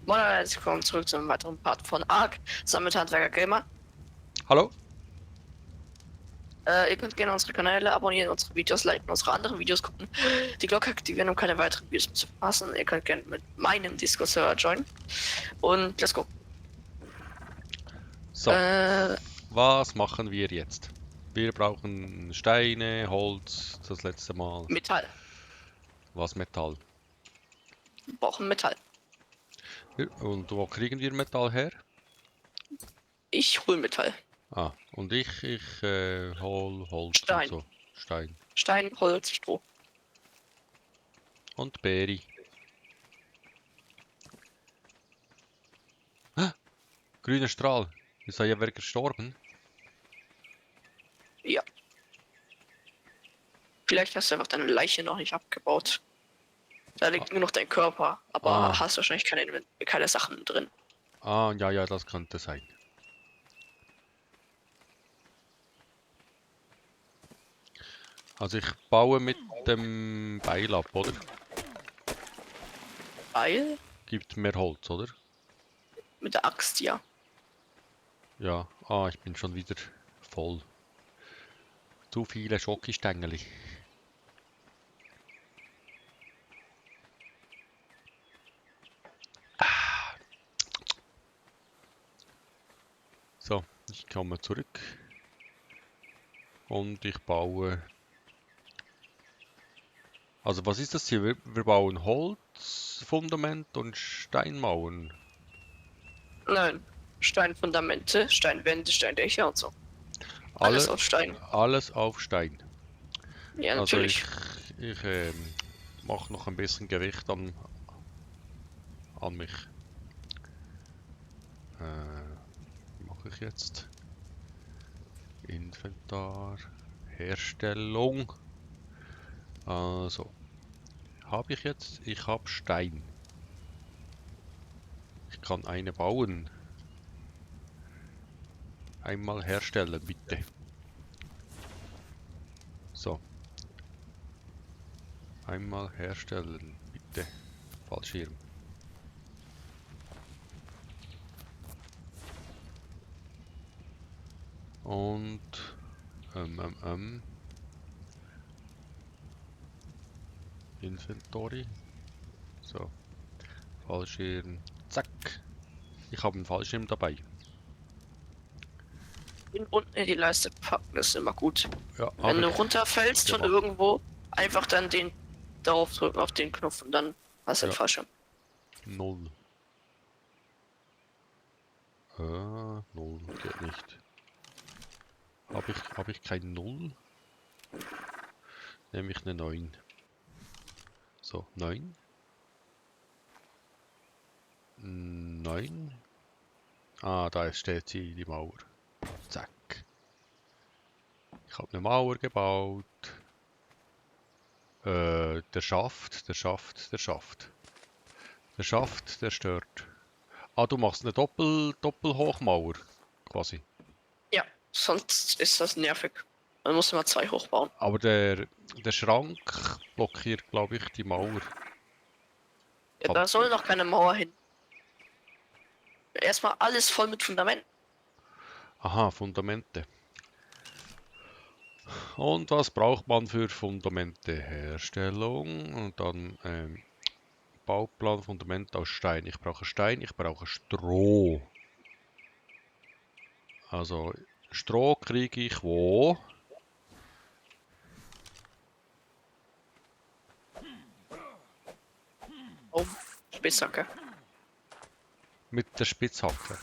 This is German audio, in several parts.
Moin, herzlich willkommen zurück zu einem weiteren Part von ARK, zusammen mit Handwerker Gamer. Hallo? Ihr könnt gerne unsere Kanäle abonnieren, unsere Videos liken, unsere anderen Videos gucken, die Glocke aktivieren, um keine weiteren Videos mehr zu verpassen. Ihr könnt gerne mit meinem Discord-Server joinen. Und let's go. So, Äh, was machen wir jetzt? Wir brauchen Steine, Holz, das letzte Mal. Metall. Was Metall? Wir brauchen Metall. Und wo kriegen wir Metall her? Ich hol Metall. Ah, und ich hol Holz und Stein. so. Stein. Stein, Holz, Stroh. Und Beeri. Ah, grüner Strahl. Ist da ja wer gestorben? Ja. Vielleicht hast du einfach deine Leiche noch nicht abgebaut. Da liegt nur noch dein Körper, aber Ah, hast wahrscheinlich keine Sachen drin. ja, das könnte sein. Also ich baue mit dem Beil ab, oder? Weil Gibt mehr Holz, oder? mit der Axt, ja. Ja. Ich bin schon wieder voll. Zu viele Schokistängeli. So, ich komme zurück und ich baue. Also was ist das hier? Wir bauen Holzfundament und Steinmauern. Nein. Steinfundamente, Steinwände, Steindächer und so. Alles Alle, aus Stein. alles auf Stein. Ja, Also natürlich. ich mache noch ein bisschen Gewicht an mich. Wie mache ich jetzt? Inventar, Herstellung. Also, habe ich jetzt? Ich habe Stein. Ich kann eine bauen. Einmal herstellen, bitte. So, einmal herstellen, bitte. Fallschirm. Und Inventory. So, Fallschirm. Zack. Ich habe einen Fallschirm dabei. Den unten in die Leiste packen ist immer gut. Ja, Wenn habe du ich runterfällst von gemacht. irgendwo, einfach dann den darauf drücken auf den Knopf und dann hast du den Ja, Fallschirm. 0. 0 geht nicht. Hab ich kein 0? Nehme ich eine 9. So, 9. 9. Da steht sie, die Mauer. Zack. Ich habe eine Mauer gebaut. Der Schaft. Der stört. Du machst eine Doppelhochmauer, quasi. Ja, sonst ist das nervig. Man muss immer 2 hochbauen. Aber der Schrank blockiert, glaube ich, die Mauer. Ja, da soll noch keine Mauer hin. Erstmal alles voll mit Fundament. Aha, Fundamente. Und was braucht man für Fundamente? Herstellung und dann Bauplan, Fundament aus Stein. Ich brauche Stein, ich brauche Stroh. Also Stroh kriege ich wo? Oh, Spitzhacke. Mit der Spitzhacke.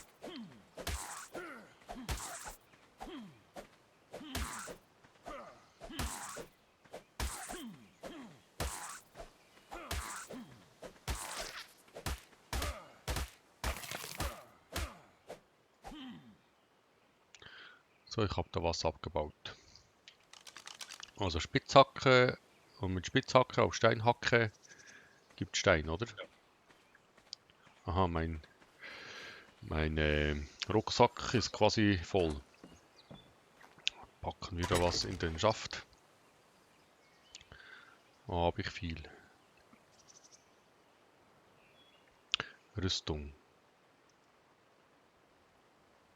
So, ich habe da was abgebaut. Also Spitzhacke und mit Spitzhacke auf Steinhacke gibt Stein, oder? Aha, mein Rucksack ist quasi voll. Packen wieder was in den Schaft. Habe ich viel. Rüstung.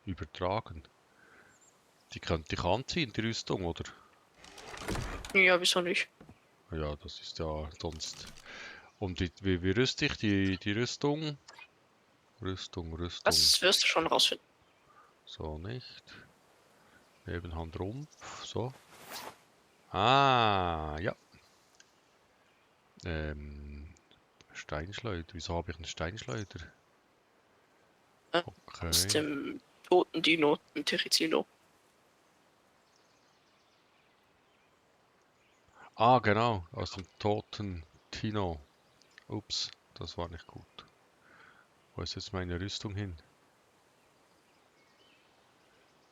Übertragen. Die könnte ich anziehen, die Rüstung, oder? Ja, wieso nicht? Ja, das ist ja sonst. Und wie rüste ich die Rüstung? Rüstung. Das wirst du schon rausfinden. So nicht. Nebenhand Rumpf. So. Ah, ja. Steinschleuder. Wieso habe ich einen Steinschleuder? Aus Okay. dem toten Dino, ein Terizino. Ah, genau. Aus dem toten Tino. Ups, das war nicht gut. Wo ist jetzt meine Rüstung hin?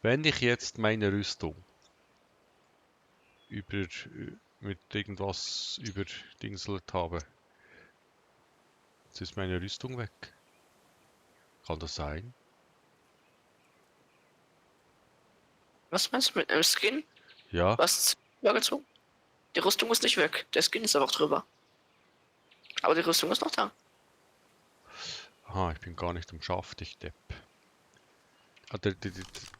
Wenn ich jetzt meine Rüstung mit irgendwas überdingselt habe, jetzt ist meine Rüstung weg. Kann das sein? Was meinst du mit einem Skin? Ja. Was übergezogen? Die Rüstung ist nicht weg. Der Skin ist einfach drüber. Aber die Rüstung ist noch da. Aha, ich bin gar nicht am Schaft, ich Depp. Ah,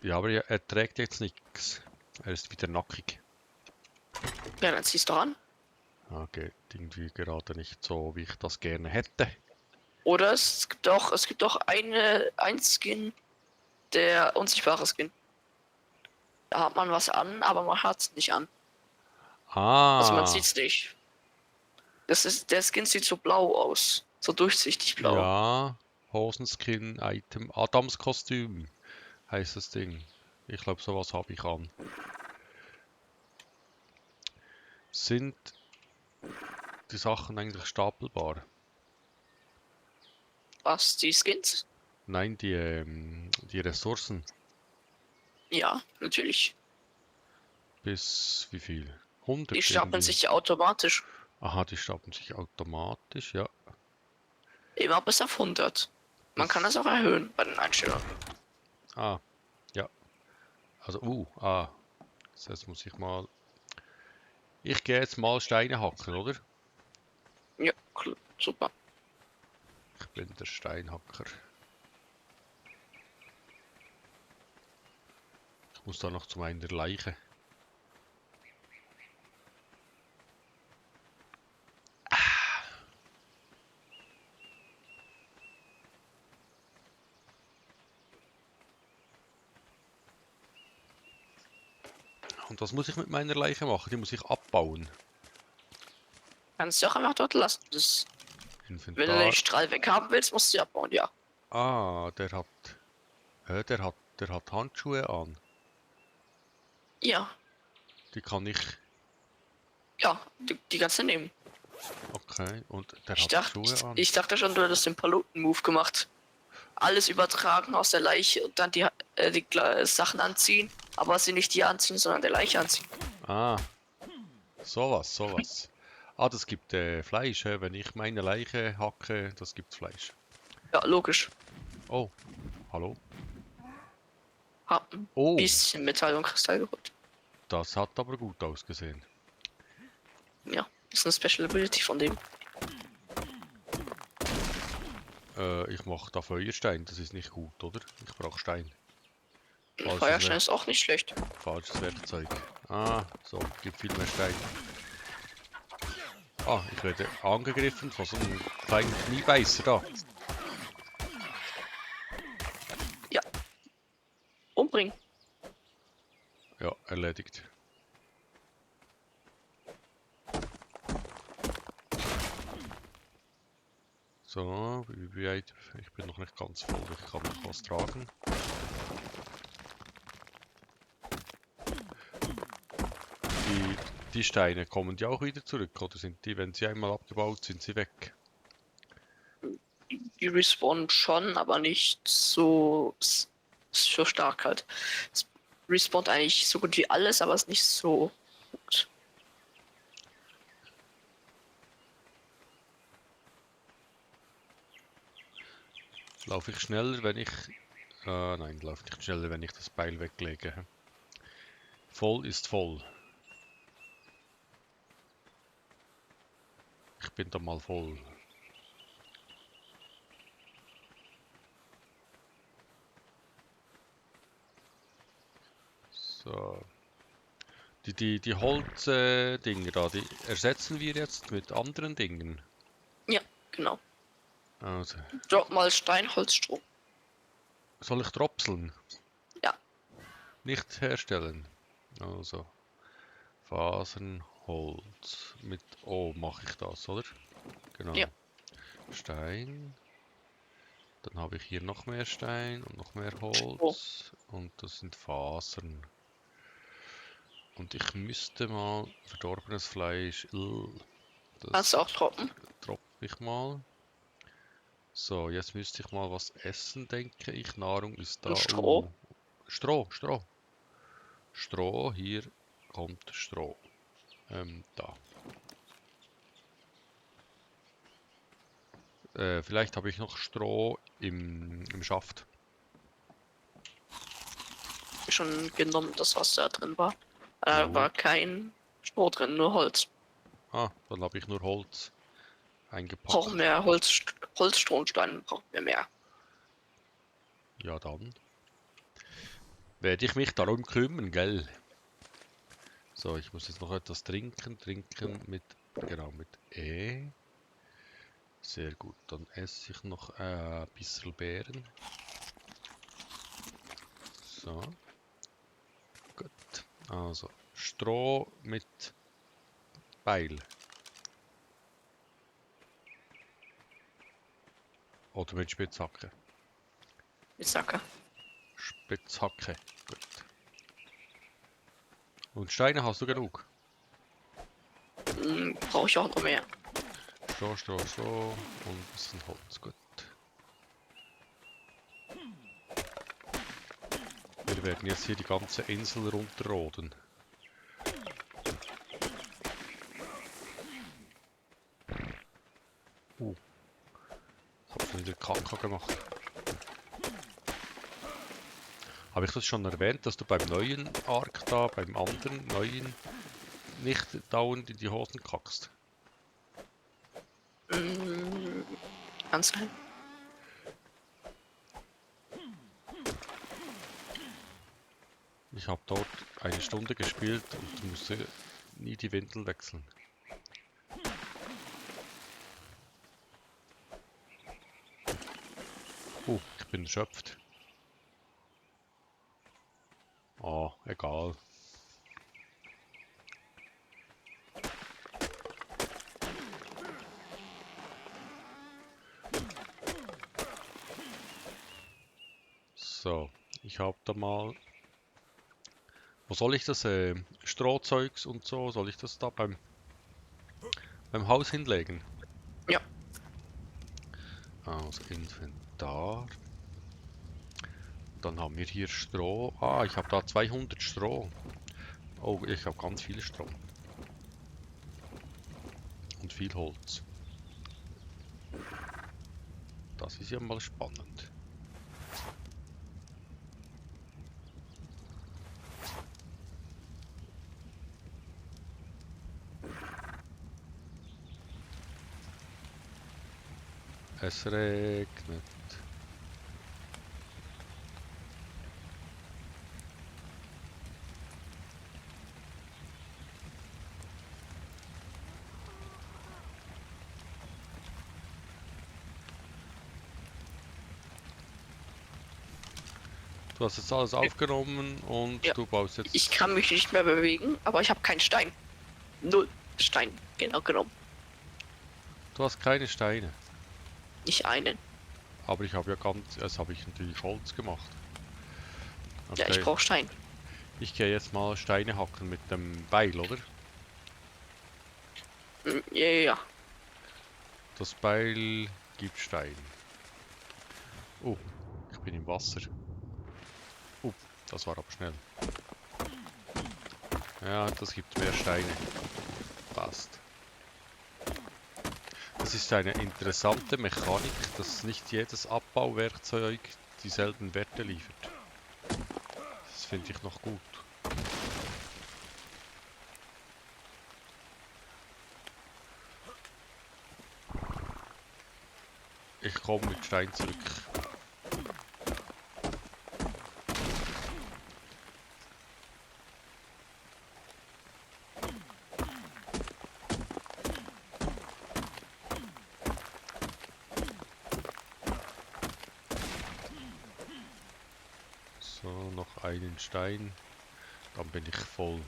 ja, aber er trägt jetzt nichts. Er ist wieder nackig. Ja, dann ziehst du an. Ah, geht irgendwie gerade nicht so, wie ich das gerne hätte. Oder es gibt auch ein Skin, der unsichtbare Skin. Da hat man was an, aber man hat es nicht an. Also man Ah, sieht es nicht. Der Skin sieht so blau aus. So durchsichtig blau. ja. Hosenskin, Item, Adams Kostüm heißt das Ding. Ich glaube, sowas habe ich an. Sind die Sachen eigentlich stapelbar? Was, die Skins? Nein, die Ressourcen. Ja, natürlich. Bis wie viel? Die 100 stapeln irgendwie. sich ja automatisch. Aha, die stapeln sich automatisch, ja. Immer bis auf 100. Man kann das Bis, auch erhöhen bei den Einstellungen. ah, ja. Also, jetzt muss ich mal. Ich gehe jetzt mal Steine hacken, oder? Ja, super. Ich bin der Steinhacker. Ich muss da noch zu meiner Leiche. Und was muss ich mit meiner Leiche machen? Die muss ich abbauen. Kannst du auch einfach dort lassen. Wenn du den Inventar. Strahl weghaben willst, musst du sie abbauen, ja. Ah, der hat Handschuhe an. Ja, Die kann ich. ja, die kannst du nehmen. Okay, und der Ich hat dachte, Schuhe an. ich dachte schon, du hättest den Paluten-Move gemacht. Alles übertragen aus der Leiche und dann die Sachen anziehen, aber sie nicht die anziehen, sondern der Leiche anziehen. Ah, sowas. Ah, das gibt Fleisch, hä? Wenn ich meine Leiche hacke, das gibt Fleisch. Ja, logisch. Oh, hallo? Hab ein Oh, bisschen Metall und Kristall geholt. das hat aber gut ausgesehen. Ja, ist eine Special Ability von dem. Ich mache da Feuerstein, das ist nicht gut, oder? Ich brauche Stein. Feuerstein ist auch nicht schlecht. Falsches Werkzeug. Ah, so, gibt viel mehr Stein. Ah, ich werde angegriffen von so einem kleinen Kniebeißer da. Ja, umbringen. Ja, erledigt. So, wie weit? Ich bin noch nicht ganz voll, ich kann noch was tragen. Die Steine kommen die auch wieder zurück, oder sind die, wenn sie einmal abgebaut sind, sie weg? Die respawnen schon, aber nicht so stark halt. Es respawnt eigentlich so gut wie alles, aber ist nicht so gut. Laufe ich schneller, wenn ich... nein, laufe nicht schneller, wenn ich das Beil weglege. Voll ist voll. Ich bin da mal voll. Die Holz-Dinger da, die ersetzen wir jetzt mit anderen Dingen. Ja, genau. Also, Drop mal Stein, Holz, Stroh. soll ich dropseln? Ja. Nicht herstellen. Also, Fasern, Holz. Mit O mache ich das, oder? Genau. Ja. Stein. Dann habe ich hier noch mehr Stein und noch mehr Holz. Und das sind Fasern. Und ich müsste mal verdorbenes Fleisch. Kannst Das du auch droppen? droppe ich mal. So, jetzt müsste ich mal was essen, denke ich. Nahrung ist da. Und Stroh. Stroh, Stroh. Stroh, hier kommt Stroh. Da. Vielleicht habe ich noch Stroh im Schaft. Schon genommen, das was da drin war. Da Gut. war kein Stroh drin, nur Holz. Ah, dann habe ich nur Holz eingepackt. Brauchen mehr Holz, Holzstroh und Stein, brauchen wir mehr. Ja, dann werde ich mich darum kümmern, gell? So, ich muss jetzt noch etwas trinken. Trinken mit, genau, mit E. Sehr gut, dann esse ich noch ein bisschen Beeren. So. Gut. Also, Stroh mit Beil. Oder mit Spitzhacke. Ich sage. Spitzhacke. Gut. Und Steine hast du genug? Brauche ich auch noch mehr. Stroh, Stroh, Stroh und ein bisschen Holz. Gut. Wir werden jetzt hier die ganze Insel runterroden. Ich habe schon wieder Kacke gemacht. Habe ich das schon erwähnt, dass du beim neuen Ark da, beim anderen neuen, nicht dauernd in die Hosen kackst? Ganz klein. Ich habe dort eine Stunde gespielt und musste nie die Windel wechseln. Ich bin erschöpft. Ah, egal. So, ich habe da mal... Wo soll ich das Strohzeugs und so, soll ich das da beim Haus hinlegen? Ja. Also Inventar. Dann haben wir hier Stroh. Ah, ich habe da 200 Stroh. Oh, ich habe ganz viel Stroh. Und viel Holz. Das ist ja mal spannend. Es regnet. Du hast jetzt alles aufgenommen und Ja. du baust jetzt... Ich kann mich nicht mehr bewegen, aber ich habe keinen Stein. Null Stein, genau genommen. Du hast keine Steine. Nicht einen. Aber ich habe ja ganz... Das habe ich natürlich Holz gemacht. Okay. Ja, ich brauche Stein. Ich gehe jetzt mal Steine hacken mit dem Beil, oder? Ja, ja. Das Beil gibt Stein. Oh, ich bin im Wasser. Oh, das war aber schnell. Ja, das gibt mehr Steine. Passt. Das ist eine interessante Mechanik, dass nicht jedes Abbauwerkzeug dieselben Werte liefert. Das finde ich noch gut. Ich komme mit Stein zurück. einen Stein. Dann bin ich voll.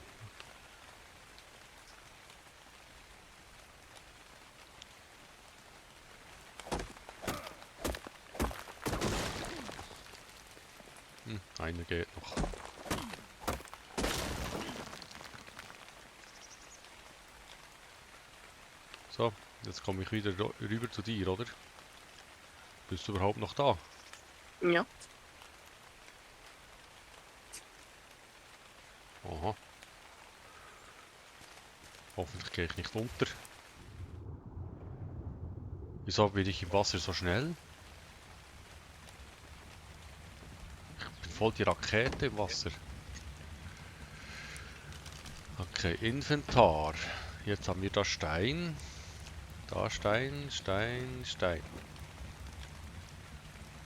Einer geht noch. So, jetzt komme ich wieder rüber zu dir, oder? Bist du überhaupt noch da? Ja. Aha. Hoffentlich gehe ich nicht unter. Wieso bin ich im Wasser so schnell? Ich bin voll die Rakete im Wasser. Okay, Inventar. Jetzt haben wir da Stein. Da Stein, Stein, Stein.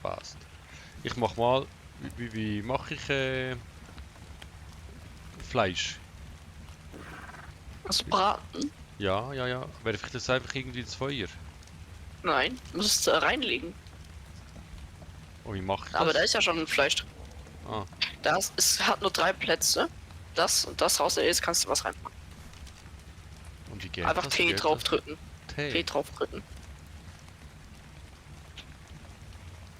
Passt. Ich mach mal... Wie mache ich Fleisch? Also braten? Ja. Werfe ich das einfach irgendwie ins Feuer? Nein, musst du reinlegen. Oh, wie mache ich das? Aber da ist ja schon ein Fleisch drin. Ah. Es hat nur 3 Plätze. Das und das raus ist, kannst du was reinmachen. Und wie geht Einfach das? T draufdrücken. T. T draufdrücken.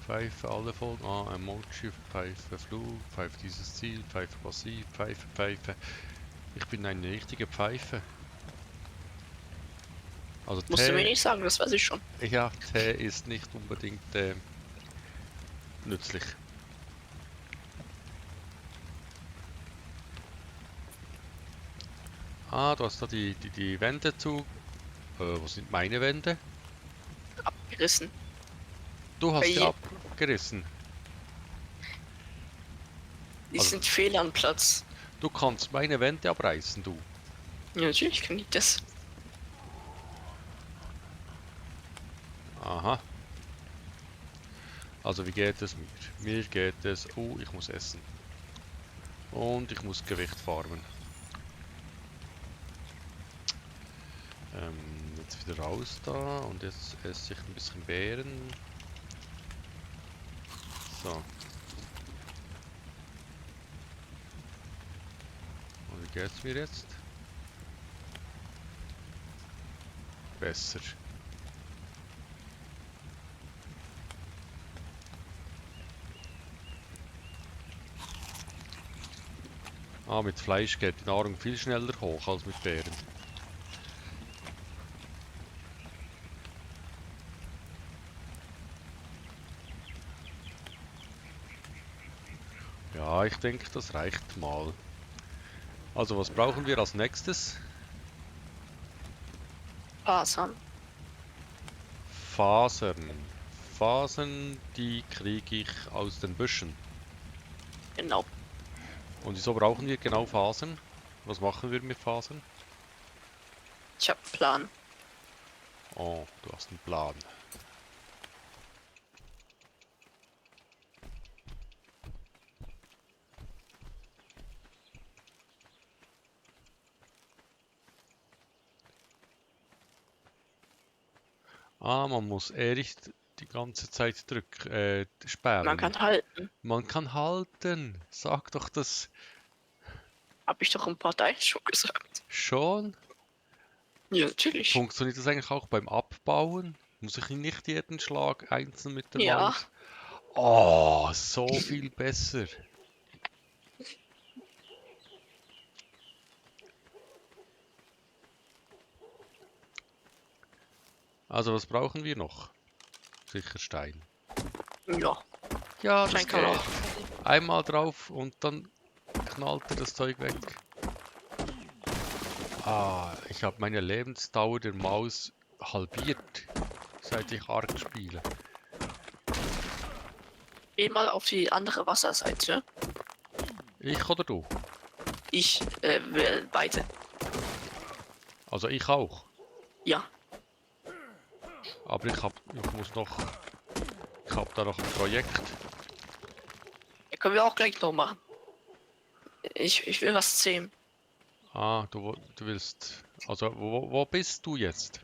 Pfeife alle Folgen. Ah, Emoji, Pfeife, Flug, Pfeife dieses Ziel, Pfeife passiv, Pfeife, Pfeife. Ich bin eine richtige Pfeife. Also Musst du mir T, nicht sagen, das weiß ich schon. ja, T ist nicht unbedingt nützlich. Ah, du hast da die Wände zu. Wo sind meine Wände? Abgerissen. Du hast Hey. sie abgerissen. Die Also- sind fehl am Platz. Du kannst meine Wände abreißen, du. Ja, natürlich kann ich das. Aha. Also wie geht es mir? Mir geht es... Oh, ich muss essen. Und ich muss Gewicht farmen. Jetzt wieder raus da und jetzt esse ich ein bisschen Beeren. So. Und wie geht's mir jetzt? Besser. Ah, mit Fleisch geht die Nahrung viel schneller hoch als mit Beeren. Ja, ich denke, das reicht mal. Also, was brauchen wir als nächstes? Fasern. Fasern. Fasern, die kriege ich aus den Büschen. Genau. Und wieso brauchen wir genau Fasern? Was machen wir mit Fasern? Ich hab einen Plan. Oh, du hast einen Plan. Ah, man muss nicht die ganze Zeit sperren. Man kann halten. Man kann halten. Sag doch das Hab ich doch im Partei schon gesagt. schon. Ja, natürlich. Funktioniert das eigentlich auch beim Abbauen? Muss ich nicht jeden Schlag einzeln mit der Ja. Maus? Oh, so viel besser. Also, was brauchen wir noch? Sicher Stein. Ja. Ja, das Stein kann man geht. auch. Einmal drauf und dann knallt er das Zeug weg. Ah, ich habe meine Lebensdauer der Maus halbiert, seit ich Ark spiele. Geh mal auf die andere Wasserseite. Ich oder du? Ich, beide. Also ich auch. Ja. Aber ich habe da noch ein Projekt. Ja, können wir auch gleich noch machen. Ich will was zähmen. Ah, du willst. Also wo bist du jetzt?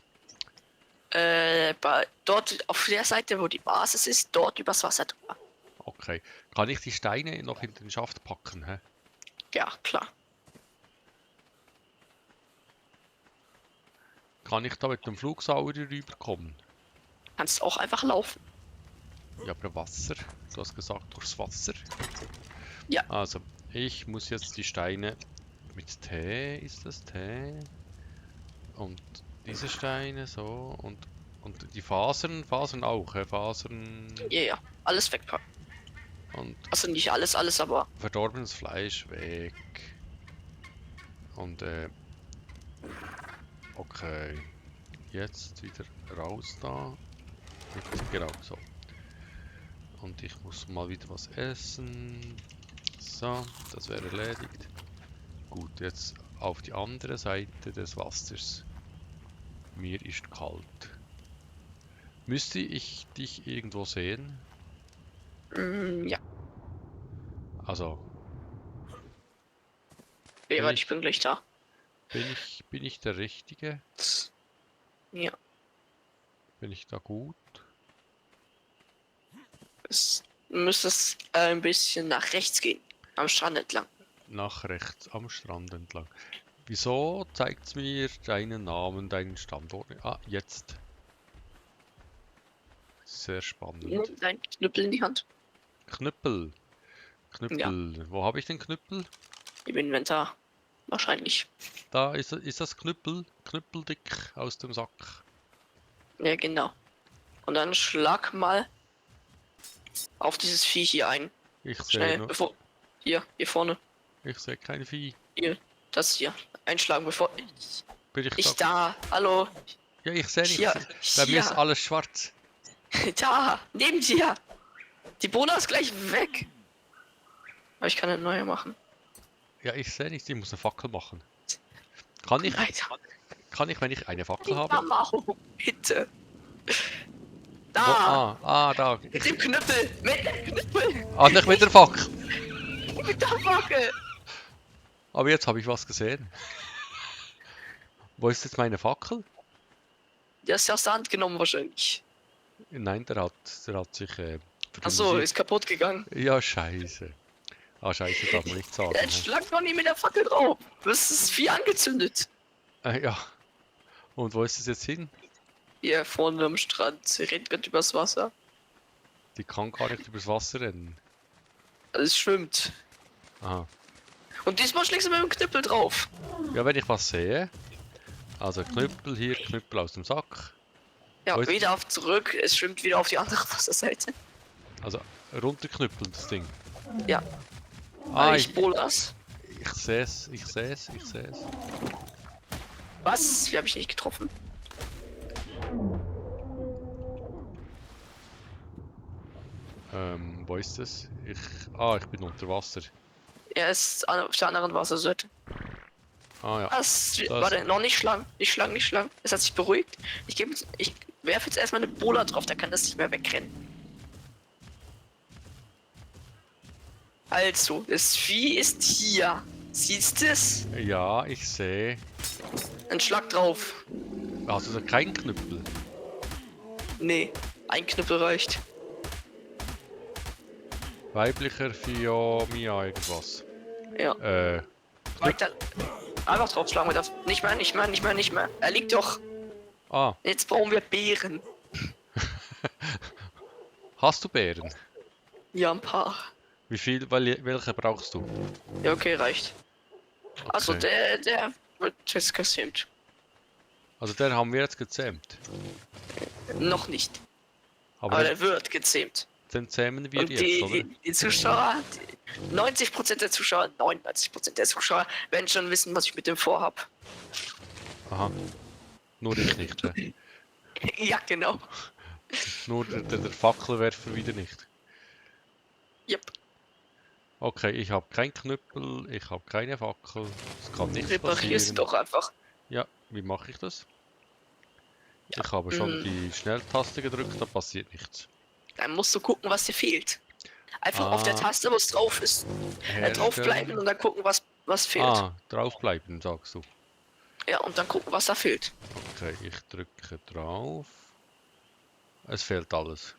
Dort auf der Seite, wo die Basis ist, dort übers Wasser drüber. Okay. Kann ich die Steine noch in den Schaft packen? Hä? Ja, klar. Kann ich da mit dem Flugsauger rüberkommen? Kannst auch einfach laufen. Ja, aber Wasser. Du hast gesagt, durchs Wasser. Ja. Also, ich muss jetzt die Steine mit T, ist das T? Und diese Steine so und die Fasern auch, Fasern Ja, ja. Alles wegpacken. und Also nicht alles, aber verdorbenes Fleisch weg. Und okay, jetzt wieder raus da. Genau so. Und ich muss mal wieder was essen. So, das wäre erledigt. Gut, jetzt auf die andere Seite des Wassers. Mir ist kalt. Müsste ich dich irgendwo sehen? ja. Also, Okay, warte, ich bin gleich da. bin ich der Richtige? Ja. Bin ich da gut? Es müsste es ein bisschen nach rechts gehen. Am Strand entlang. Nach rechts am Strand entlang. Wieso zeigt es mir deinen Namen, deinen Standort? Ah, jetzt. Sehr spannend. Nimm deinen Knüppel in die Hand. Knüppel. Knüppel. Wo habe ich den Knüppel? Im Inventar. Wahrscheinlich. Da ist das Knüppel. Knüppeldick aus dem Sack. Ja, genau. Und dann schlag mal auf dieses Vieh hier ein. Ich sehe Schnell, nur. bevor. Hier vorne. Ich sehe kein Vieh. Hier. Das hier. Einschlagen, bevor. Bin ich Ich da? da. Hallo. Ja, ich sehe Hier. nichts. Bei mir ist alles schwarz. Da. Neben dir. Die Bohne ist gleich weg. Aber ich kann eine neue machen. Ja, ich sehe nichts. Ich muss eine Fackel machen. Kann ich, wenn ich eine Fackel habe? Mama, bitte. Da. Da. Mit dem Knüppel. Mit dem Knüppel. Ah, nicht mit der Fackel. Mit der Fackel. Aber jetzt habe ich was gesehen. Wo ist jetzt meine Fackel? Der ist ja aus der Hand genommen wahrscheinlich. Nein, der hat sich für die Achso, Musik- ist kaputt gegangen. Ja, scheiße. Ah, scheiße, darf man nicht sagen. Jetzt schlag doch nicht mit der Fackel drauf. Du hast das Vieh angezündet. Ja. Und wo ist es jetzt hin? Hier vorne am Strand. Sie rennt gerade übers Wasser. Die kann gar nicht übers Wasser rennen. Es schwimmt. Aha. Und diesmal schlägst du mit dem Knüppel drauf. Ja, wenn ich was sehe. Also Knüppel hier, Knüppel aus dem Sack. Ja, Wo ist- wieder auf zurück. Es schwimmt wieder auf die andere Wasserseite. Also runterknüppeln, das Ding. Ja. Ah, Ich bohl das. ich sehe es. Was? Wie habe ich nicht getroffen? Wo ist es? Ich bin unter Wasser. Er ist auf der anderen Wasserseite. Ah ja. Warte, noch nicht schlagen. Nicht schlagen. Es hat sich beruhigt. Ich werfe jetzt erstmal eine Bola drauf, da kann das nicht mehr wegrennen. Also, das Vieh ist hier. Siehst du es? Ja, ich sehe. Ein Schlag drauf. Hast du da keinen Knüppel? Nee, ein Knüppel reicht. Weiblicher Fiomia irgendwas. Ja. Weiter. Einfach draufschlagen wir das. Nicht mehr. Er liegt doch. Ah, Jetzt brauchen wir Beeren. hast du Beeren? Ja, ein paar. Wie viel, welche brauchst du? Ja, okay, reicht. Also Okay. der wird jetzt kassiert. Also den haben wir jetzt gezähmt. Noch nicht. Aber Aber den, der wird gezähmt. den zähmen wir Und jetzt, oder? die Zuschauer, 90% der Zuschauer, 99% der Zuschauer werden schon wissen, was ich mit dem vorhab. Aha. Nur ich nicht, hä? Ja, genau. Nur der Fackelwerfer wieder nicht. Yep. Okay, ich habe keinen Knüppel, ich habe keine Fackel. Es kann nichts Reparierst passieren. doch einfach. Ja, wie mache ich das? Ja, Ich habe schon die Schnelltaste gedrückt, da passiert nichts. Dann musst du gucken, was dir fehlt. Einfach auf der Ah. Taste, wo es drauf ist. Draufbleiben und dann gucken, was fehlt. Ah, draufbleiben, sagst du. Ja, und dann gucken, was da fehlt. Okay, ich drücke drauf. Es fehlt alles.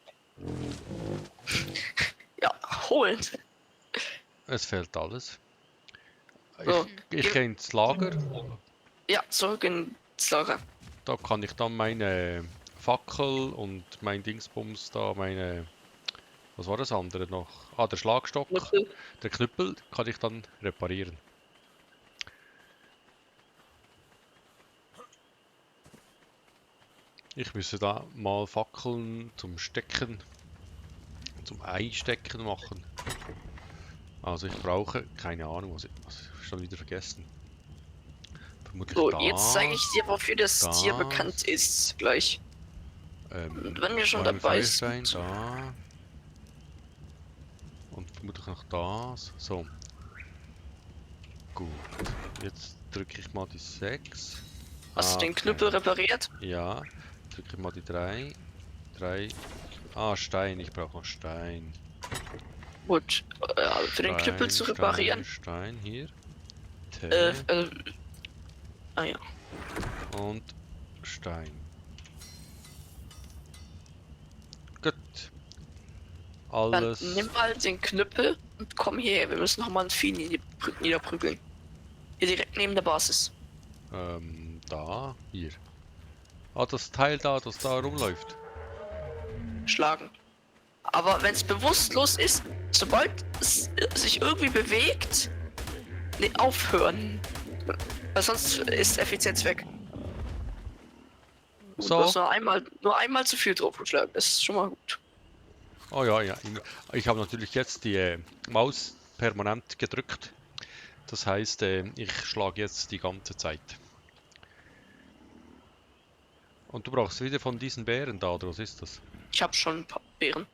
Ja, holen. Es fehlt alles. So, Ich gehe ins Lager. ja, zurück ins Lager. Da kann ich dann meine Fackel und mein Dingsbums da, was war das andere noch? Ah, der Schlagstock, der Knüppel kann ich dann reparieren. Ich müsste da mal Fackeln zum Stecken, zum Einstecken machen. Also ich brauche, keine Ahnung, was ich schon wieder vergessen. Vermutlich So, da, jetzt zeige ich dir, wofür das Tier da, bekannt ist, gleich. Und wenn wir schon Iron dabei Feuerstein, sind, da. Und vermutlich noch das. So. Gut. Jetzt drücke ich mal die 6. hast du den Okay. Knüppel repariert? Ja. Drücke ich mal die 3. 3. Ah, Stein. Ich brauche noch Stein. Gut, für den Knüppel zu reparieren. Stein. Hier. Äh, äh, ah ja. Und Stein. Gut. Dann Alles. nimm mal den Knüppel und komm hierher. Wir müssen nochmal ein Vieh niederprügeln. Hier direkt neben der Basis. Da. Hier. Ah, das Teil da, das da rumläuft. Schlagen. Aber wenn es bewusstlos ist, sobald es sich irgendwie bewegt, aufhören. Weil sonst ist Effizienz weg. Und So. du hast nur einmal zu viel draufgeschlagen. Das ist schon mal gut. Oh ja, ja. Ich habe natürlich jetzt die Maus permanent gedrückt. Das heißt, ich schlage jetzt die ganze Zeit. Und du brauchst wieder von diesen Beeren da, oder was ist das? Ich habe schon ein paar Beeren.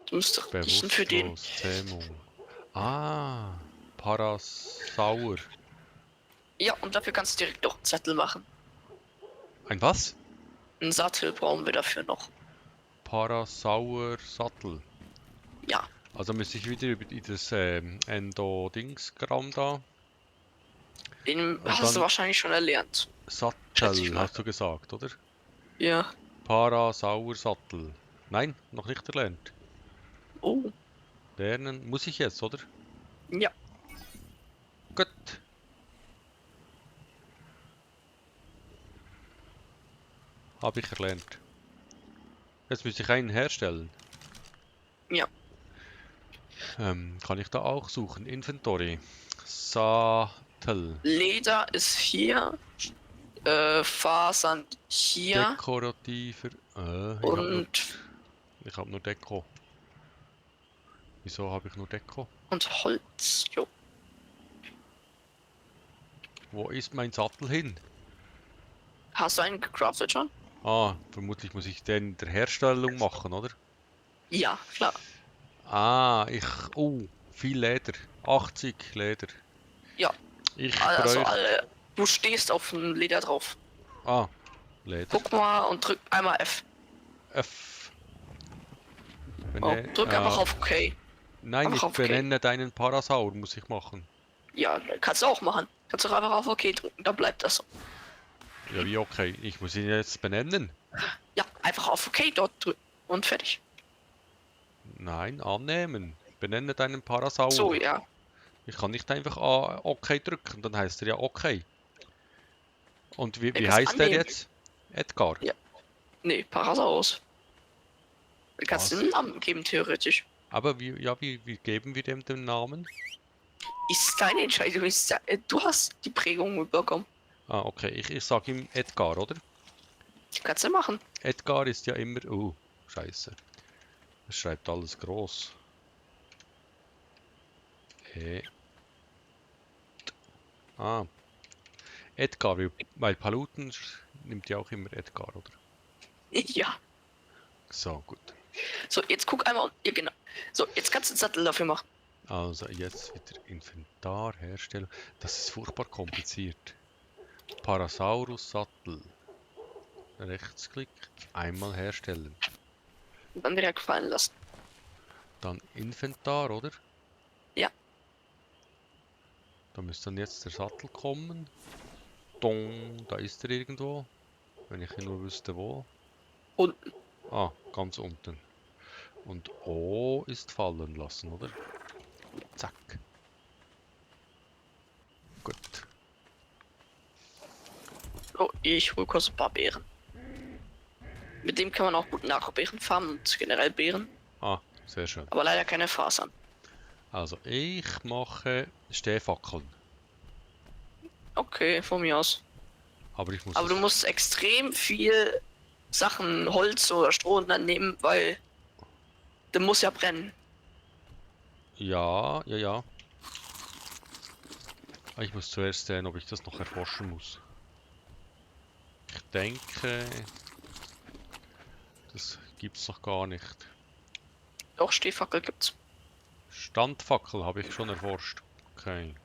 Du musst richten für den. Zähmung. Ah, Parasaur. Ja, und dafür kannst du direkt noch einen Sattel machen. Ein was? Einen Sattel brauchen wir dafür noch. Parasaur-Sattel. Ja. Also müsste ich wieder über dieses Endo-Dingsgramm da. Den Und hast du dann wahrscheinlich schon erlernt. Schätze ich Sattel, mal. hast du gesagt, oder? Ja. Parasaur-Sattel. Nein, noch nicht erlernt. Oh. Lernen muss ich jetzt, oder? Ja. Gut. Habe ich erlernt. Jetzt müsste ich einen herstellen. Ja. Kann ich da auch suchen? Inventory. Sattel. Leder ist hier. Fasern hier. Dekorativer. Und Ich hab nur Deko. Wieso habe ich nur Deko? und Holz. Jo. Wo ist mein Sattel hin? Hast du einen gecraftet schon? Ah, vermutlich muss ich den in der Herstellung machen, oder? Ja, klar. Ah, oh, viel Leder. 80 Leder. Ja. Ich Also bräuchte... du stehst auf dem Leder drauf. Ah, Leder. Guck mal und drück einmal F. F. Oh, drück einfach auf OK. Nein, einfach ich auf benenne deinen Parasaur, muss ich machen. Ja, kannst du auch machen. Kannst du einfach auf OK drücken, dann bleibt das so. Ja, wie okay? Ich muss ihn jetzt benennen. Ja, einfach auf OK dort drücken und fertig. Nein, annehmen. Benenne deinen Parasaur. So, ja. Ich kann nicht einfach OK drücken, dann heißt er ja OK. Und wie heißt der jetzt? Edgar? Ja. Nee, Parasaurus. Du kannst Was? den Namen geben, theoretisch. Aber wie geben wir dem den Namen? Ist deine Entscheidung. Du hast die Prägung bekommen. Ah, okay. Ich sag ihm Edgar, oder? Kannst du machen. Edgar ist ja immer... scheiße. Es schreibt alles groß. Edgar, weil Paluten nimmt ja auch immer Edgar, oder? Ja. So, gut. So, jetzt guck einmal. Ja, genau. So, jetzt kannst du einen Sattel dafür machen. Also jetzt wieder Inventar, Herstellung. Das ist furchtbar kompliziert. Parasaurus Sattel. Rechtsklick, einmal herstellen. Und dann direkt fallen lassen. Dann Inventar, oder? Ja. Da müsste dann jetzt der Sattel kommen. Dong, da ist er irgendwo. Wenn ich nur wüsste wo. Unten. Ah, ganz unten. Und O ist fallen lassen, oder? Zack. Gut. Oh, ich hol kurz ein paar Beeren. Mit dem kann man auch gut Nachbeeren farmen und generell Beeren. Ah, sehr schön. Aber leider keine Fasern. Also ich mache Stehfackeln. Okay, von mir aus. Aber ich muss Aber du es... musst extrem viel Sachen, Holz oder Stroh dann nehmen, weil der muss ja brennen. Ja, ja, ja. Ich muss zuerst sehen, ob ich das noch erforschen muss. Ich denke, das gibt's noch gar nicht. Doch, Stehfackel gibt's. Standfackel habe ich schon erforscht. Okay.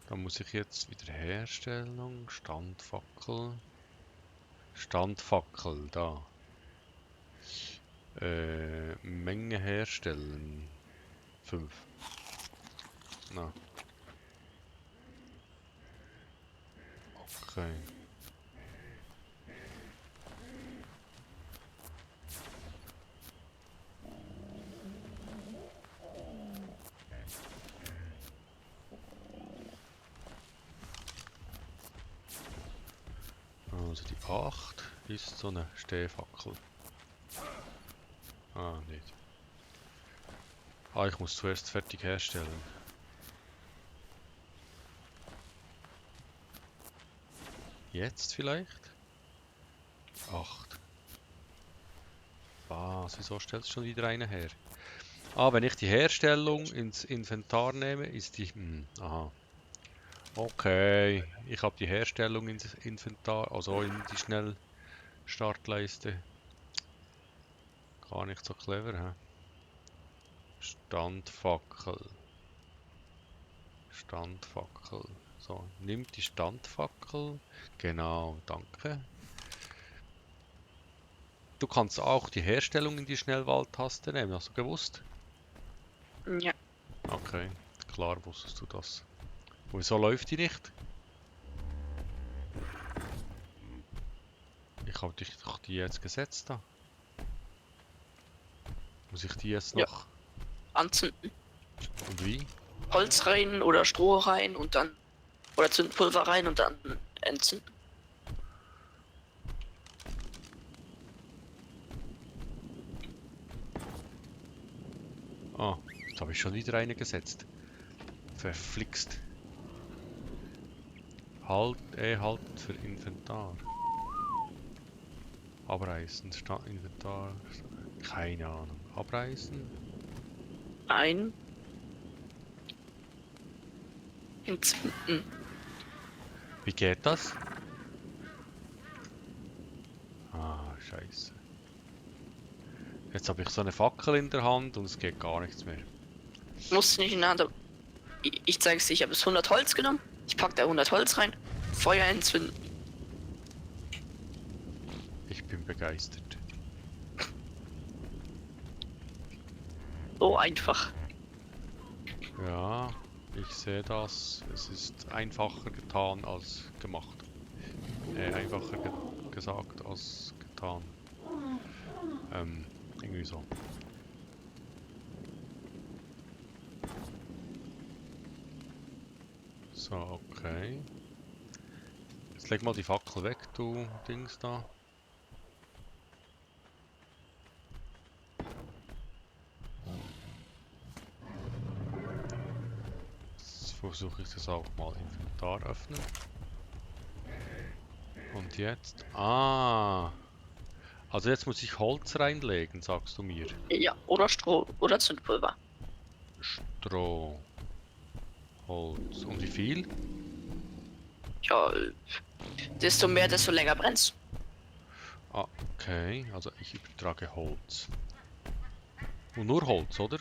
Dann muss ich jetzt Wiederherstellung, Standfackel. Standfackel, da. Menge herstellen. 5. Na. Okay. Also die 8 ist so eine Stehfackel. Ah, nicht. Ah, ich muss zuerst fertig herstellen. Jetzt vielleicht? 8. Was? Wieso stellst du schon wieder eine her? Ah, wenn ich die Herstellung ins Inventar nehme, ist die... aha. Okay, ich habe die Herstellung ins Inventar, also in die Schnellstartleiste. Gar nicht so clever, hä? Standfackel. Standfackel. So, nimmt die Standfackel. Genau, danke. Du kannst auch die Herstellung in die Schnellwahltaste nehmen, hast du gewusst? Ja. Okay, klar wusstest du das. Wieso läuft die nicht? Ich habe dich doch die jetzt gesetzt da. Muss ich die jetzt Ja. noch... Anzünden. Und wie? Holz rein oder Stroh rein und dann. Oder Zündpulver rein und dann entzünden. Ah, jetzt habe ich schon wieder eine gesetzt. Verflixt. Halt, halt für Inventar. Abreißen, Inventar. Keine Ahnung. Abreißen. Ein. Entzünden. Wie geht das? Ah, scheiße. Jetzt habe ich so eine Fackel in der Hand und es geht gar nichts mehr. Muss nicht ineinander. Ich zeige es dir, ich habe das 100 Holz genommen. Ich packe da 100 Holz rein. Feuer entzünden. Ich bin begeistert. So einfach. Ja, ich sehe das. Es ist einfacher getan als gemacht. Einfacher gesagt als getan. Irgendwie so. So, okay. Jetzt leg mal die Fackel weg, du Dings da. Jetzt versuche ich das auch mal Inventar öffnen. Und jetzt? Ah! Also jetzt muss ich Holz reinlegen, sagst du mir. Ja, oder Stroh oder Zündpulver. Stroh. Holz. Und wie viel? Ja, desto mehr, desto länger brennst. Ah, okay. Also ich übertrage Holz. Und nur Holz, oder?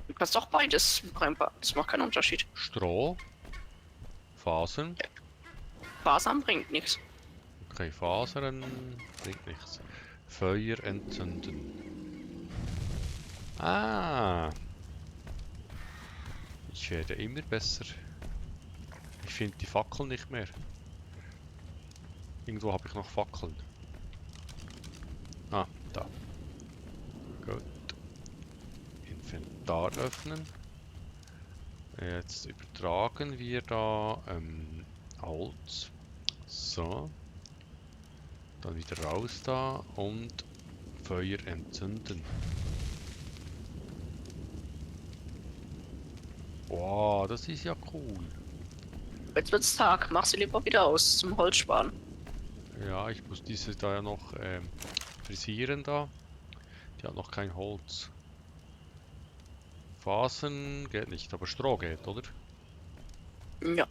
Du kannst auch beides reinpacken. Das macht keinen Unterschied. Stroh. Fasern. Fasern bringt nichts. Okay, Fasern bringt nichts. Feuer entzünden. Ah. Ich werde immer besser. Ich finde die Fackeln nicht mehr. Irgendwo habe ich noch Fackeln. Ah, da. Inventar öffnen. Jetzt übertragen wir da Holz. So. Dann wieder raus da und Feuer entzünden. Wow, das ist ja cool. Jetzt wird's Tag. Mach sie lieber wieder aus zum Holz sparen. Ja, ich muss diese da ja noch frisieren da. Die hat noch kein Holz. Fasern geht nicht, aber Stroh geht, oder? Ja.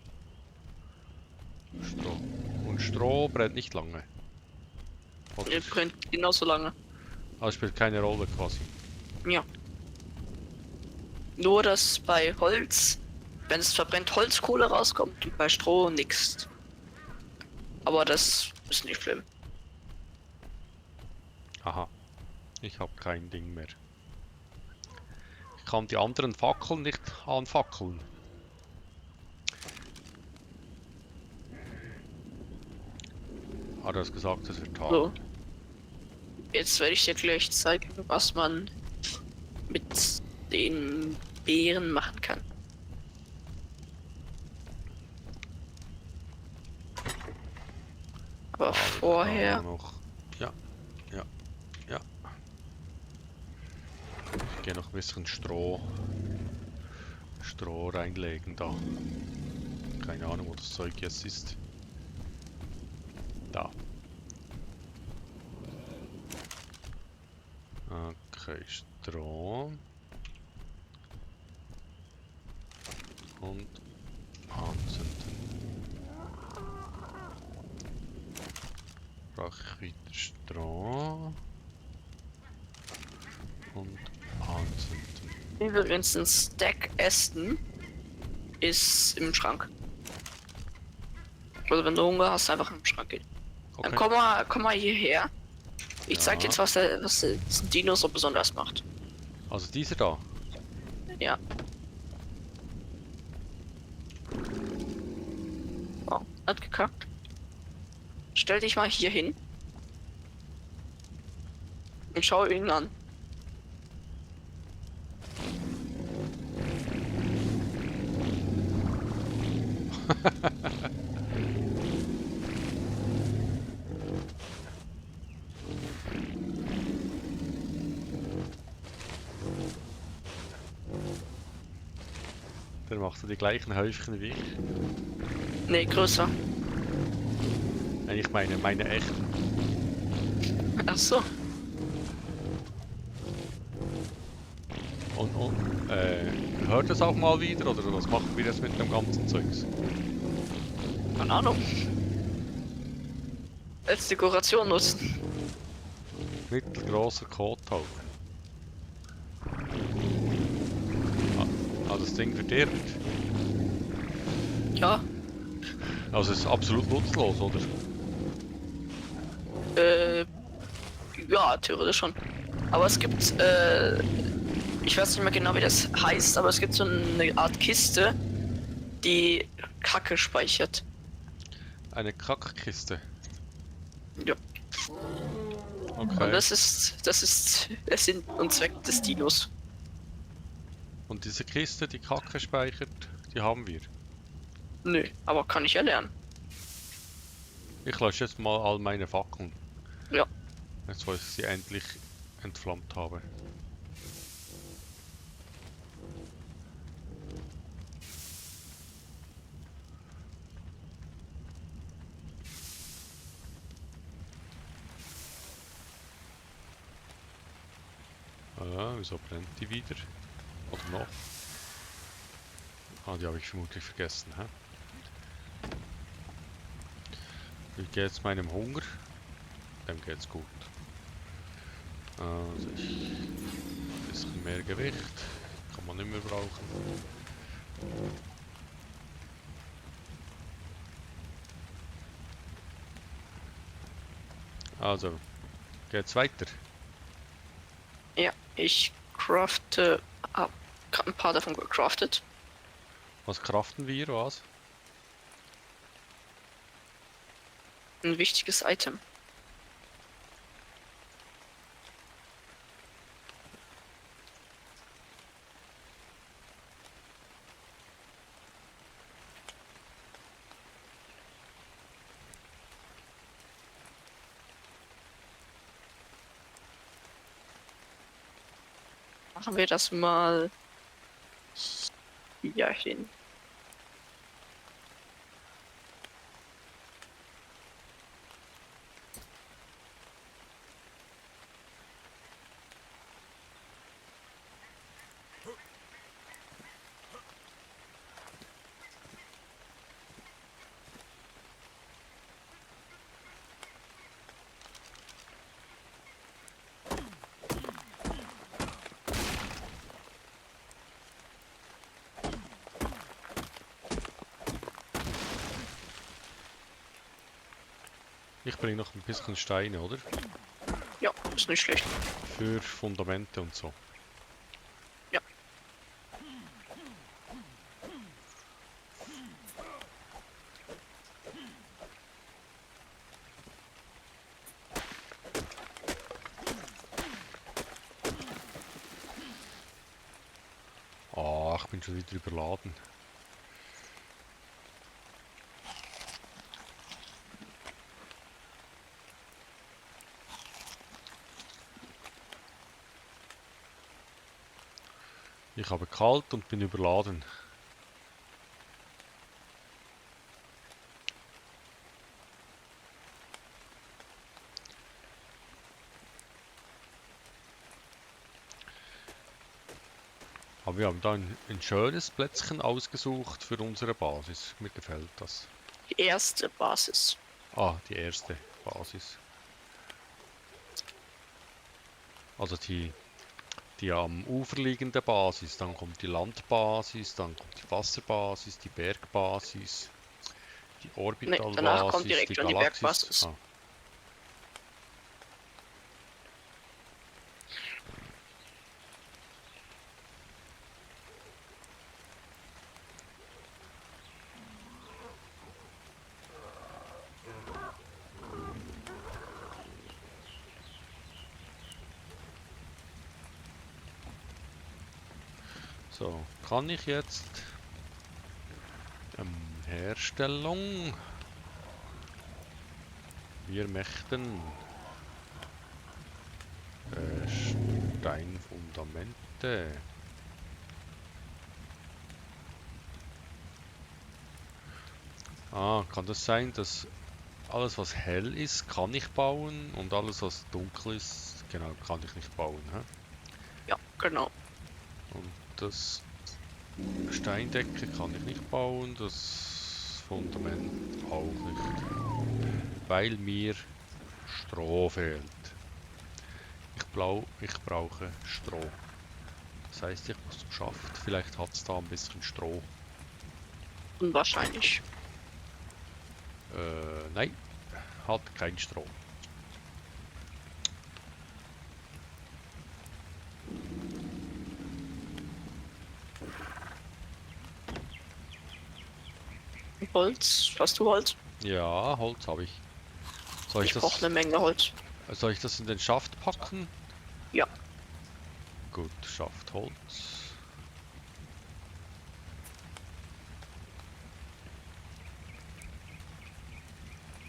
Stroh. Und Stroh brennt nicht lange. Oder? Ihr brennt genauso lange. Also spielt keine Rolle quasi. Ja. Nur, dass bei Holz, wenn es verbrennt, Holzkohle rauskommt und bei Stroh nichts. Aber das ist nicht schlimm. Aha. Ich habe kein Ding mehr. Ich kann die anderen Fackeln nicht anfackeln. Ah, du hast gesagt, es wird Tag. So. Jetzt werde ich dir gleich zeigen, was man mit den Beeren machen kann. Aber vorher. Noch. Ja, ja, ja. Ich gehe noch ein bisschen Stroh reinlegen da. Keine Ahnung, wo das Zeug jetzt ist. Da. Okay, Stroh. Und anzünden. Brauche ich wieder Stroh. Und anzünden. Übrigens ein Stack Ästen ist im Schrank. Also wenn du Hunger hast, einfach im Schrank gehen. Okay. Dann komm mal hierher. Ich Ja. zeig dir jetzt, was diesen Dino so besonders macht. Also dieser da. Ja. Oh, hat gekackt. Stell dich mal hier hin. Und schau ihn an. Der macht so die gleichen Häufchen wie ich. Nee, größer. Nein, ich meine echten. Ach so. Und hört es auch mal wieder oder was machen wir jetzt mit dem ganzen Zeugs? Keine Ahnung. Als Dekoration nutzen. Mittelgroßer Kothauch. Ah, das Ding verdirbt. Ja. Also es ist absolut nutzlos, oder? Ja, theoretisch schon. Aber es gibt, ich weiß nicht mehr genau, wie das heißt, aber es gibt so eine Art Kiste, die Kacke speichert. Eine Kackkiste. Ja. Okay. Und das ist der Sinn und Zweck des Dinos. Und diese Kiste, die Kacke speichert, die haben wir. Nö, aber kann ich ja lernen. Ich lösche jetzt mal all meine Fackeln. Ja. Jetzt, wo ich sie endlich entflammt habe. Ah, wieso brennt die wieder? Oder noch? Ah, die habe ich vermutlich vergessen, hä? Wie geht's meinem Hunger? Dem geht's gut. Also ein bisschen mehr Gewicht. Kann man nicht mehr brauchen. Also, geht's weiter? Ja, ich crafte, hab grad ein paar davon gecraftet. Was craften wir, was? Ein wichtiges Item. Machen wir das mal hier hin. Ich bringe noch ein bisschen Steine, oder? Ja, ist nicht schlecht. Für Fundamente und so. Ja. Ah, ich bin schon wieder überladen. Ich habe kalt und bin überladen. Aber wir haben da ein schönes Plätzchen ausgesucht für unsere Basis. Mir gefällt das. Die erste Basis. Ah, die erste Basis. Also die am Ufer liegende Basis, dann kommt die Landbasis, dann kommt die Wasserbasis, die Bergbasis, die Orbitalbasis, danach kommt direkt die schon die Galaxis. Bergbasis. Ah. So, kann ich jetzt Herstellung. Wir möchten Steinfundamente. Ah, kann das sein, dass alles was hell ist, kann ich bauen und alles was dunkel ist, genau, kann ich nicht bauen. Hä? Ja, genau. Und das Steindecke kann ich nicht bauen, das Fundament auch nicht, weil mir Stroh fehlt. Ich brauche Stroh. Das heißt, ich muss zum Schaft. Vielleicht hat es da ein bisschen Stroh. Unwahrscheinlich. Nein, hat kein Stroh. Holz. Hast du Holz? Ja, Holz habe ich. Soll ich Ich brauche eine Menge Holz. Soll ich das in den Schaft packen? Ja. Gut, Schaft Holz.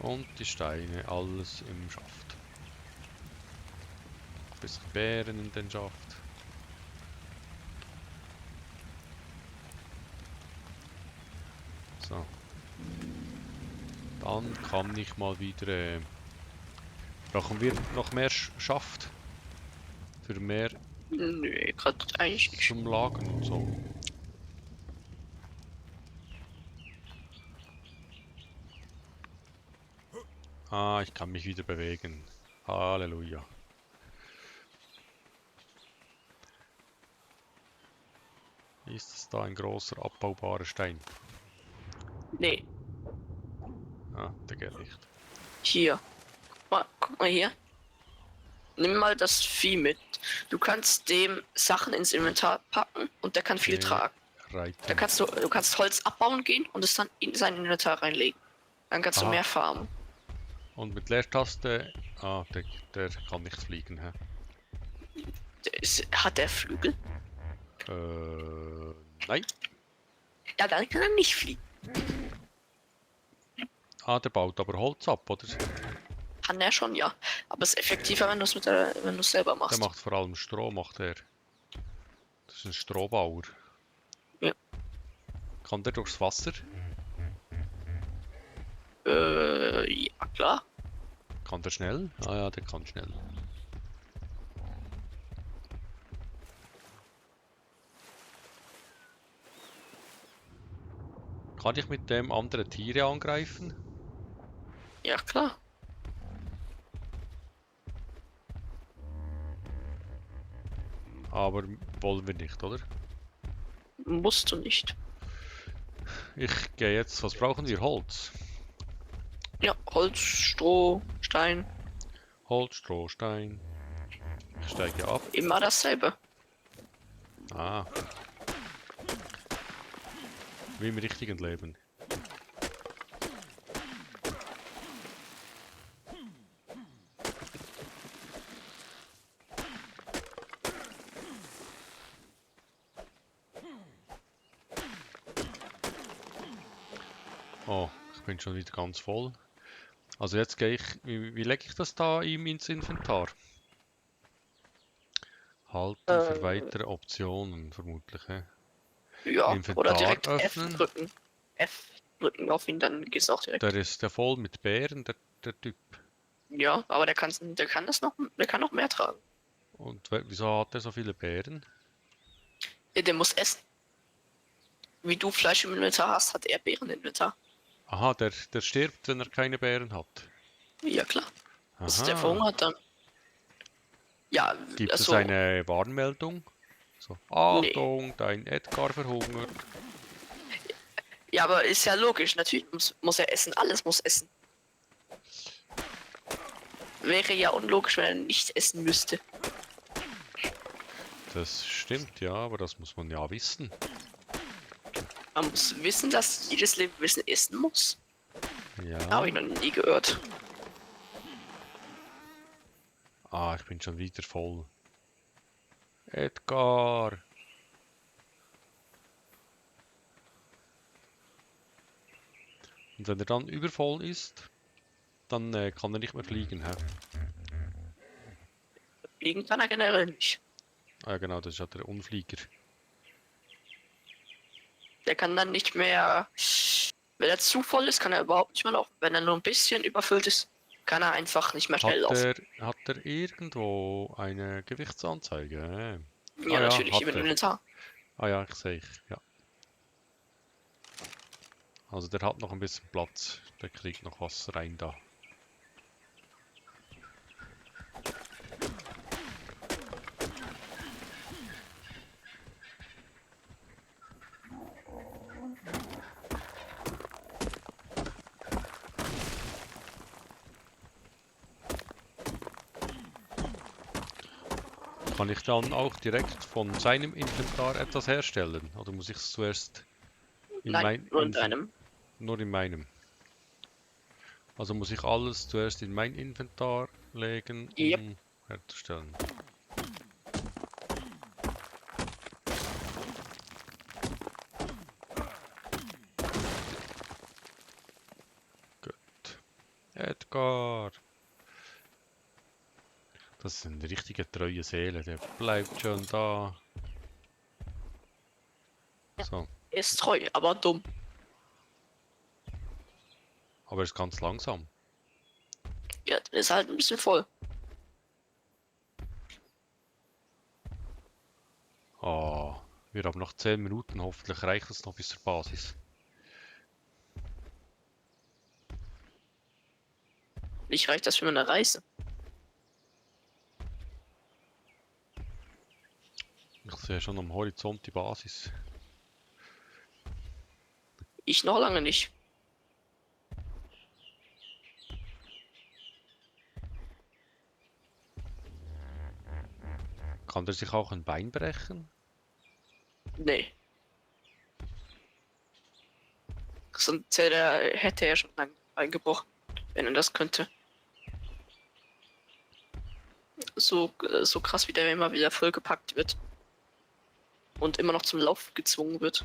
Und die Steine, alles im Schaft. Ein bisschen Beeren in den Schaft. So. Dann kann ich mal wieder... brauchen wir noch mehr Schaft? Für mehr Nö, gerade eigentlich nicht. zum Lagern und so. Ah, ich kann mich wieder bewegen. Halleluja. Ist es da ein großer abbaubarer Stein? Nee, Ah, der geht nicht. hier. Guck mal hier. Nimm mal das Vieh mit. Du kannst dem Sachen ins Inventar packen und der kann viel tragen. Reiten. Da du kannst Holz abbauen gehen und es dann in sein Inventar reinlegen. Dann kannst du mehr farmen. Und mit Leertaste, der kann nicht fliegen, hä? Hat der Flügel? Nein. Ja, dann kann er nicht fliegen. Ah, der baut aber Holz ab, oder? Kann er schon, ja. Aber es ist effektiver, wenn du es selber Der machst. macht vor allem Stroh, macht er. ist ein Strohbauer. Ja. Kann der durchs Wasser? Ja klar. Kann der schnell? Ah ja, der kann schnell. Kann ich mit dem andere Tiere angreifen? Ja klar. Aber wollen wir nicht, oder? Musst du nicht. Ich gehe jetzt. Was brauchen wir? Holz. Ja, Holz, Stroh, Stein, Holz, Stroh, Stein. Ich steige ab. immer dasselbe. Ah. Wie im richtigen Leben. Oh, ich bin schon wieder ganz voll. Also jetzt gehe ich. Wie lege ich das da ihm ins Inventar? Halten für weitere Optionen, vermutlich. Hä? Ja, oder Inventar direkt öffnen. F drücken. F drücken auf ihn, dann geht's auch direkt. Der ist ja voll mit Beeren, der Typ. Ja, aber der kann noch mehr tragen. Und wieso hat er so viele Beeren? Ja, der muss essen. Wie du Fleisch im Inventar hast, hat er Beeren im Inventar. Aha, der stirbt, wenn er keine Beeren hat. Ja klar. Das ist der Aha. verhungert dann. Ja, Gibt es also, eine Warnmeldung? So, nee. Achtung, dein Edgar verhungert. Ja, aber ist ja logisch. Natürlich muss er essen. Alles muss essen. Wäre ja unlogisch, wenn er nicht essen müsste. Das stimmt, ja, aber das muss man ja wissen. Man muss wissen, dass jedes Lebewesen essen muss. Ja. Habe ich noch nie gehört. Ah, ich bin schon wieder voll. Edgar. Und wenn er dann übervoll ist, dann kann er nicht mehr fliegen. Hä? Fliegen kann er generell nicht. Ah ja, genau, das ist ja der Unflieger. Der kann dann nicht mehr. Wenn er zu voll ist, kann er überhaupt nicht mehr laufen. Wenn er nur ein bisschen überfüllt ist, kann er einfach nicht mehr schnell laufen. Hat er irgendwo eine Gewichtsanzeige? Ja, Ah ja, natürlich, hat im er. Inventar. Ah ja, ich sehe. Ja. Also der hat noch ein bisschen Platz. Der kriegt noch was rein da. Kann ich dann auch direkt von seinem Inventar etwas herstellen? Oder muss ich es zuerst in Nein, mein nur in deinem. Nur in meinem? Also muss ich alles zuerst in mein Inventar legen, Yep. um herzustellen. Gut. Edgar. Das ist eine richtige treue Seele, der bleibt schon da. So, Er ist treu, aber dumm. aber er ist ganz langsam. Ja, der ist halt ein bisschen voll. Oh, wir haben noch 10 Minuten, hoffentlich reicht es noch bis zur Basis. Nicht reicht das für eine Reise. Ich sehe schon am Horizont die Basis. Ich noch lange nicht. Kann der sich auch ein Bein brechen? Nee. Sonst hätte er schon lange eingebrochen, wenn er das könnte. So krass, wie der immer wieder vollgepackt wird. Und immer noch zum Lauf gezwungen wird.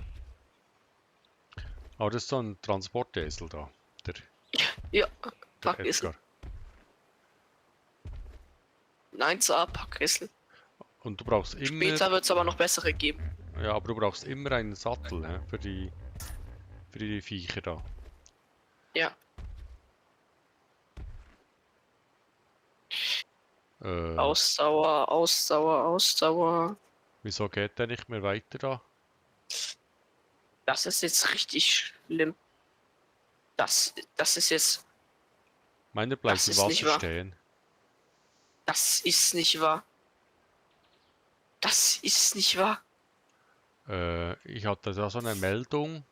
Aber das ist so ein Transportesel da. Ja, Der Packesel. Edgar. 1A Packesel. Und du brauchst immer... Später wird es aber noch bessere geben. Ja, aber du brauchst immer einen Sattel, hä, für die Viecher da. Ja. Äh, Ausdauer, Ausdauer, Ausdauer. wieso geht der nicht mehr weiter da? Das ist jetzt richtig schlimm. Das ist jetzt. Meiner bleibt Das im ist nicht Wasser wahr. stehen. Das ist nicht wahr. Das ist nicht wahr. Ich hatte da so eine Meldung.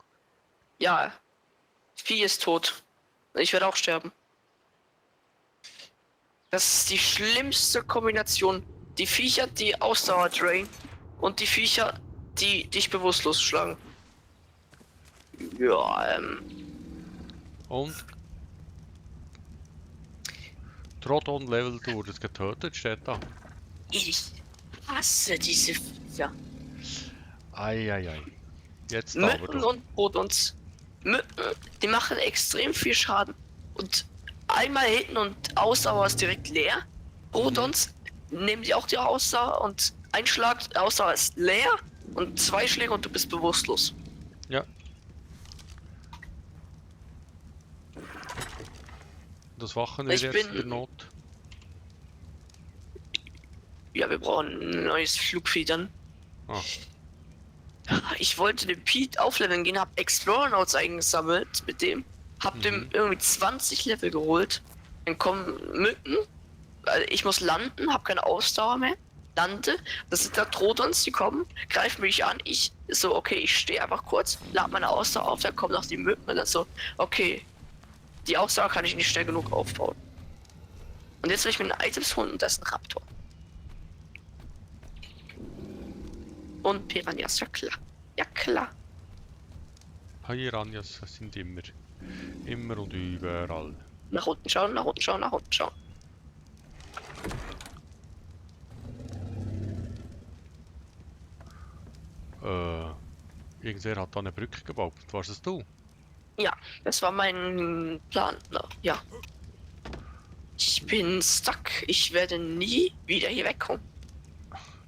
Ja, Vieh ist tot. Ich werde auch sterben. Das ist die schlimmste Kombination. Die Viecher, die Ausdauer drain und die Viecher, die dich bewusstlos schlagen. Ja, Und Troton Level wurde getötet, steht da. ich hasse diese Viecher. Eieiei. Jetzt aber Mücken doch. und Protons. Mücken, die machen extrem viel Schaden. Und einmal hinten und Ausdauer ist direkt leer. Protons nehmen die auch die Ausdauer und ein Schlag, Ausdauer ist leer und 2 Schläge und du bist bewusstlos. Ja. Das wachen wir Ich jetzt bin- in der Not. Ja, wir brauchen ein neues Flugvieh dann. Ah. Ich wollte den Pete aufleveln gehen, hab Explorer Notes eingesammelt mit dem. Hab dem irgendwie 20 Level geholt. Dann kommen Mücken. Also ich muss landen, hab keine Ausdauer mehr. Lande. Das sind da Trotons, die kommen, greifen mich an. Ich so, okay, ich stehe einfach kurz, lad meine Ausdauer auf, dann kommen noch die Mücken und dann so, okay, die Ausdauer kann ich nicht schnell genug aufbauen. Und jetzt will ich mir ein Items holen und das ist ein Raptor. Und Piranhas, ja klar. Ja klar. Piranhas sind immer und überall. Nach unten schauen, nach unten schauen, nach unten schauen. Irgendwer hat da eine Brücke gebaut. Warst es du? Ja, das war mein Plan. Ja. Ich bin stuck. Ich werde nie wieder hier wegkommen.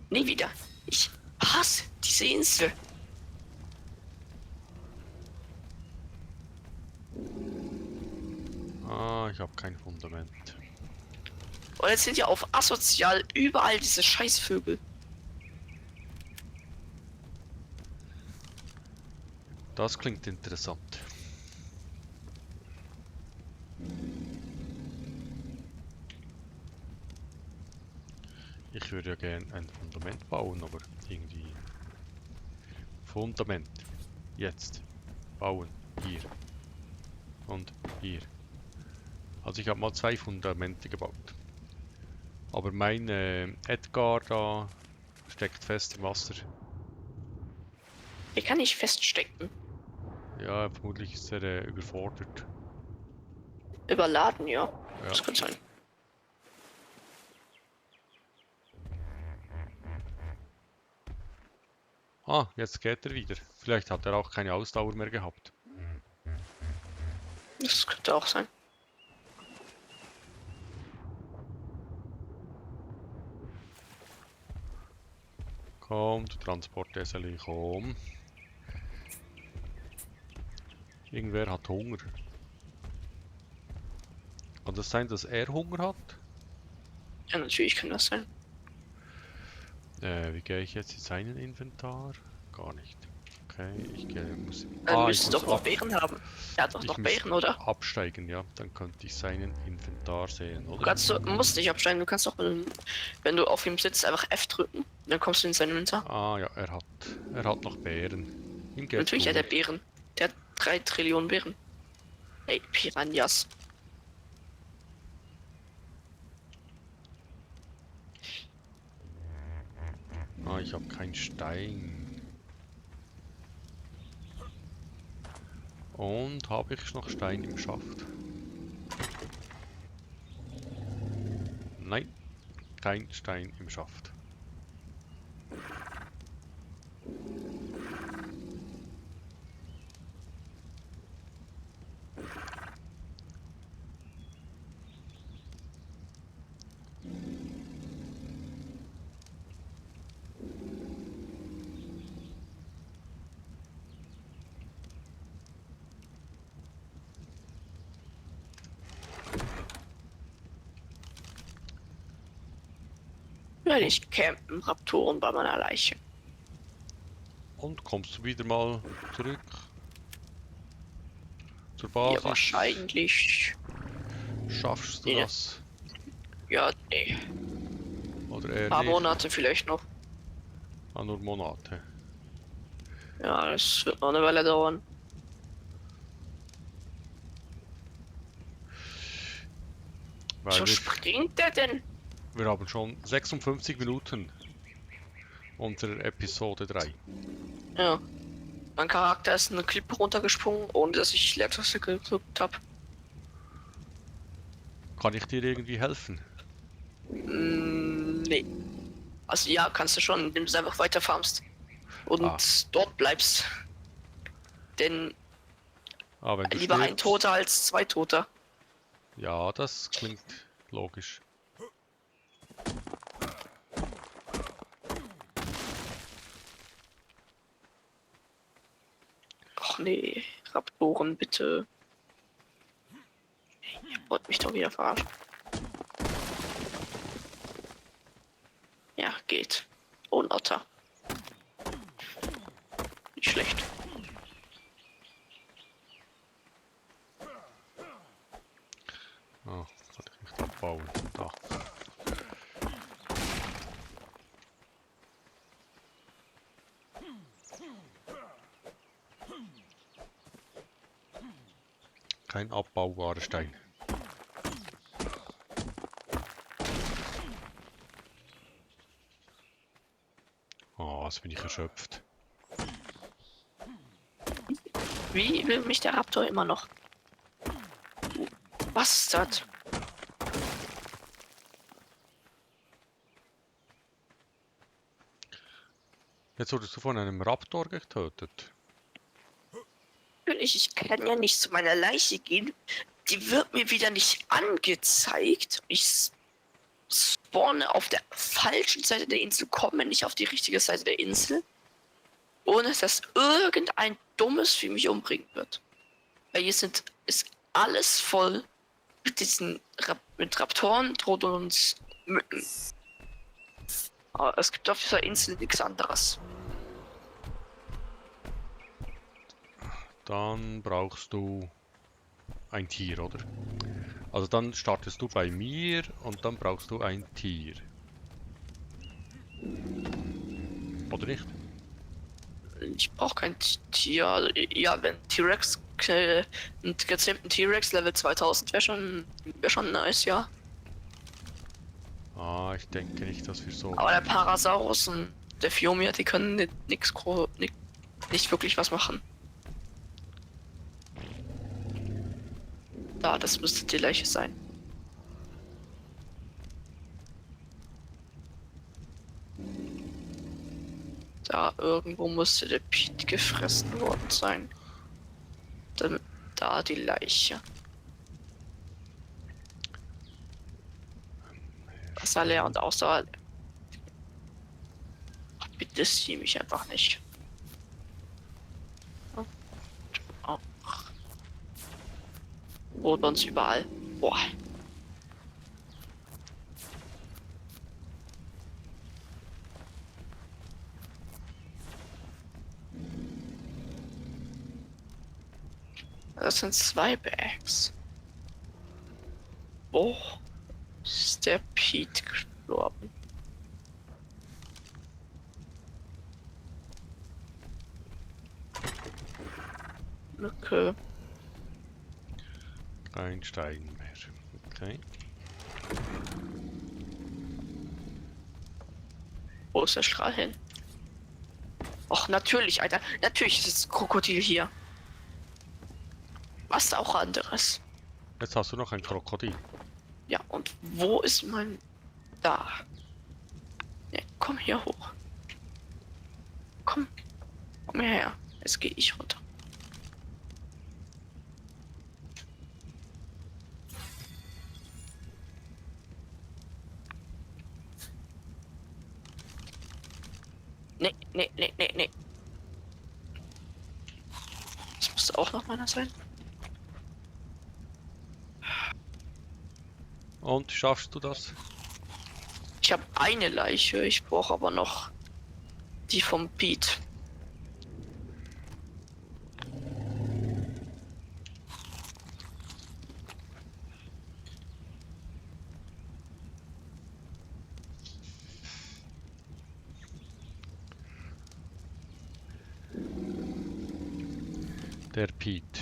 Nie wieder. Ich hasse diese Insel. Ah, ich habe kein Fundament. Und jetzt sind ja auf asozial überall diese Scheißvögel. Das klingt interessant. Ich würde ja gerne ein Fundament bauen, aber irgendwie... Fundament. Jetzt. Bauen. Hier. Und hier. Also ich habe mal 2 Fundamente gebaut. Aber mein Edgar da steckt fest im Wasser. Hier kann ich feststecken. Ja, vermutlich ist er überfordert. Überladen, ja. Ja. Das kann sein. Ah, jetzt geht er wieder. Vielleicht hat er auch keine Ausdauer mehr gehabt. Das könnte auch sein. Komm, du Transporteseli, komm. Irgendwer hat Hunger. Kann das sein, dass er Hunger hat? Ja, natürlich kann das sein. Wie gehe ich jetzt in seinen Inventar? Gar nicht. Okay, ich muss... Dann ich müsste muss doch noch Beeren haben. Er hat doch ich noch muss Beeren, oder? absteigen, ja. Dann könnte ich seinen Inventar sehen, oder? Musst nicht absteigen, du kannst doch, wenn du auf ihm sitzt, einfach F drücken. Dann kommst du in sein Inventar. Ah ja, er hat noch Beeren. Ihm geht's Natürlich hat er gut. Beeren. Der hat 3 Trillionen Beeren. Ey, Piranhas. Ah, ich habe keinen Stein. Und habe ich noch Stein im Schaft? Nein, kein Stein im Schaft. Ja, ich campen Raptoren bei meiner Leiche. Und kommst du wieder mal zurück zur Ja, Basis? wahrscheinlich. Schaffst du Nee, das? ja, nee. Oder Ein eher paar nicht? Monate vielleicht noch. Ah, nur Monate. Ja, das wird noch eine Weile dauern. Weil So springt der denn? wir haben schon 56 Minuten unserer Episode 3. Ja. Mein Charakter ist eine Klippe runtergesprungen, ohne dass ich Leertaste gedrückt habe. Kann ich dir irgendwie helfen? Nee. Also ja, kannst du schon, indem du einfach weiter farmst und dort bleibst. Denn Wenn du lieber ein stirbst. Toter als zwei Toter. Ja, das klingt logisch. Ach nee, Raptoren, bitte. Ihr wollt mich doch wieder verarschen. Ja, geht. Oh, ein Otter. Nicht schlecht. Ah, kann ich nicht abbauen. Da. Kein abbaubarer Stein. Oh, jetzt bin ich erschöpft. Wie will mich der Raptor immer noch? Was ist das? Jetzt wurdest du von einem Raptor getötet. Natürlich, ich kann ja nicht zu meiner Leiche gehen. Die wird mir wieder nicht angezeigt. Ich spawne auf der falschen Seite der Insel, komme nicht auf die richtige Seite der Insel, ohne dass irgendein dummes Vieh mich umbringen wird. Weil hier ist alles voll mit diesen mit Raptoren, Toten und Mücken. Aber es gibt auf dieser Insel nichts anderes. Dann brauchst du ein Tier, oder? Also dann startest du bei mir und dann brauchst du ein Tier. Oder nicht? Ich brauche kein Tier. Also, ja, wenn T-Rex, einen gezähmten T-Rex Level 2000 wär schon nice, ja. Ah, ich denke nicht, dass wir so... Aber der Parasaurus und der Phiomia, die können nicht wirklich was machen. Da, das müsste die Leiche sein. Da irgendwo musste der Pete gefressen worden sein. Dann, da die Leiche. Wasser leer und Ausdauer leer. Ach, bitte sieh mich einfach nicht. Oh. Wo sonst überall. Boah. Das sind 2 Bags. Wo ist der Pete gestorben? Okay. Kein Stein mehr. Okay. Wo ist der Strahl hin? Och, natürlich, Alter. Natürlich ist das Krokodil hier. Was auch anderes. Jetzt hast du noch ein Krokodil. Ja, und wo ist mein... Da. Ja, komm hier hoch. Komm. Komm hierher. Jetzt gehe ich runter. Nee, nee, nee, nee, nee. Das muss auch noch meiner sein. Und schaffst du das? Ich habe eine Leiche, ich brauche aber noch die vom Pete. Der Pete.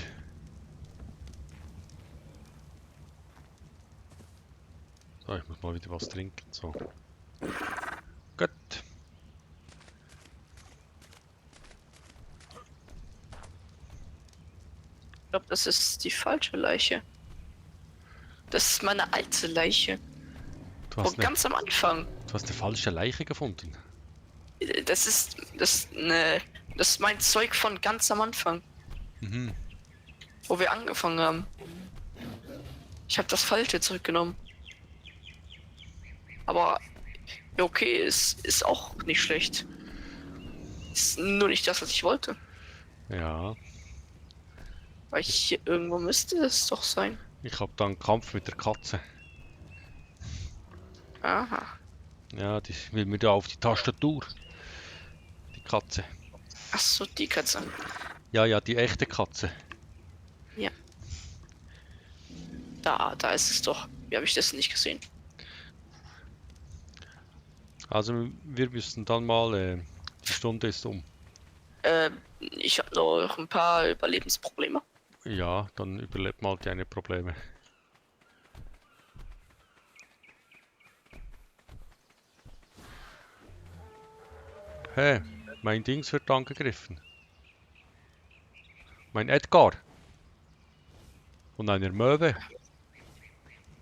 So, ich muss mal wieder was trinken. So. Gut. Ich glaube, das ist die falsche Leiche. Das ist meine alte Leiche. Du hast, Von ganz am Anfang. du hast eine falsche Leiche gefunden. Das ist mein Zeug von ganz am Anfang, Mhm. wo wir angefangen haben. Ich habe das Falsche zurückgenommen. Aber ja, okay, es ist auch nicht schlecht. Ist nur nicht das, was ich wollte. Ja. Weil hier irgendwo müsste es doch sein. Ich habe da einen Kampf mit der Katze. Aha. Ja, die will mir da auf die Tastatur. Die Katze. Ach so, die Katze. Ja, ja, die echte Katze. Ja. Da ist es doch. Wie habe ich das nicht gesehen? Also wir müssen dann mal, die Stunde ist um. Ich habe noch ein paar Überlebensprobleme. Ja, dann überlebt mal deine Probleme. Hä, mein Dings wird angegriffen. Mein Edgar. Von einer Möwe.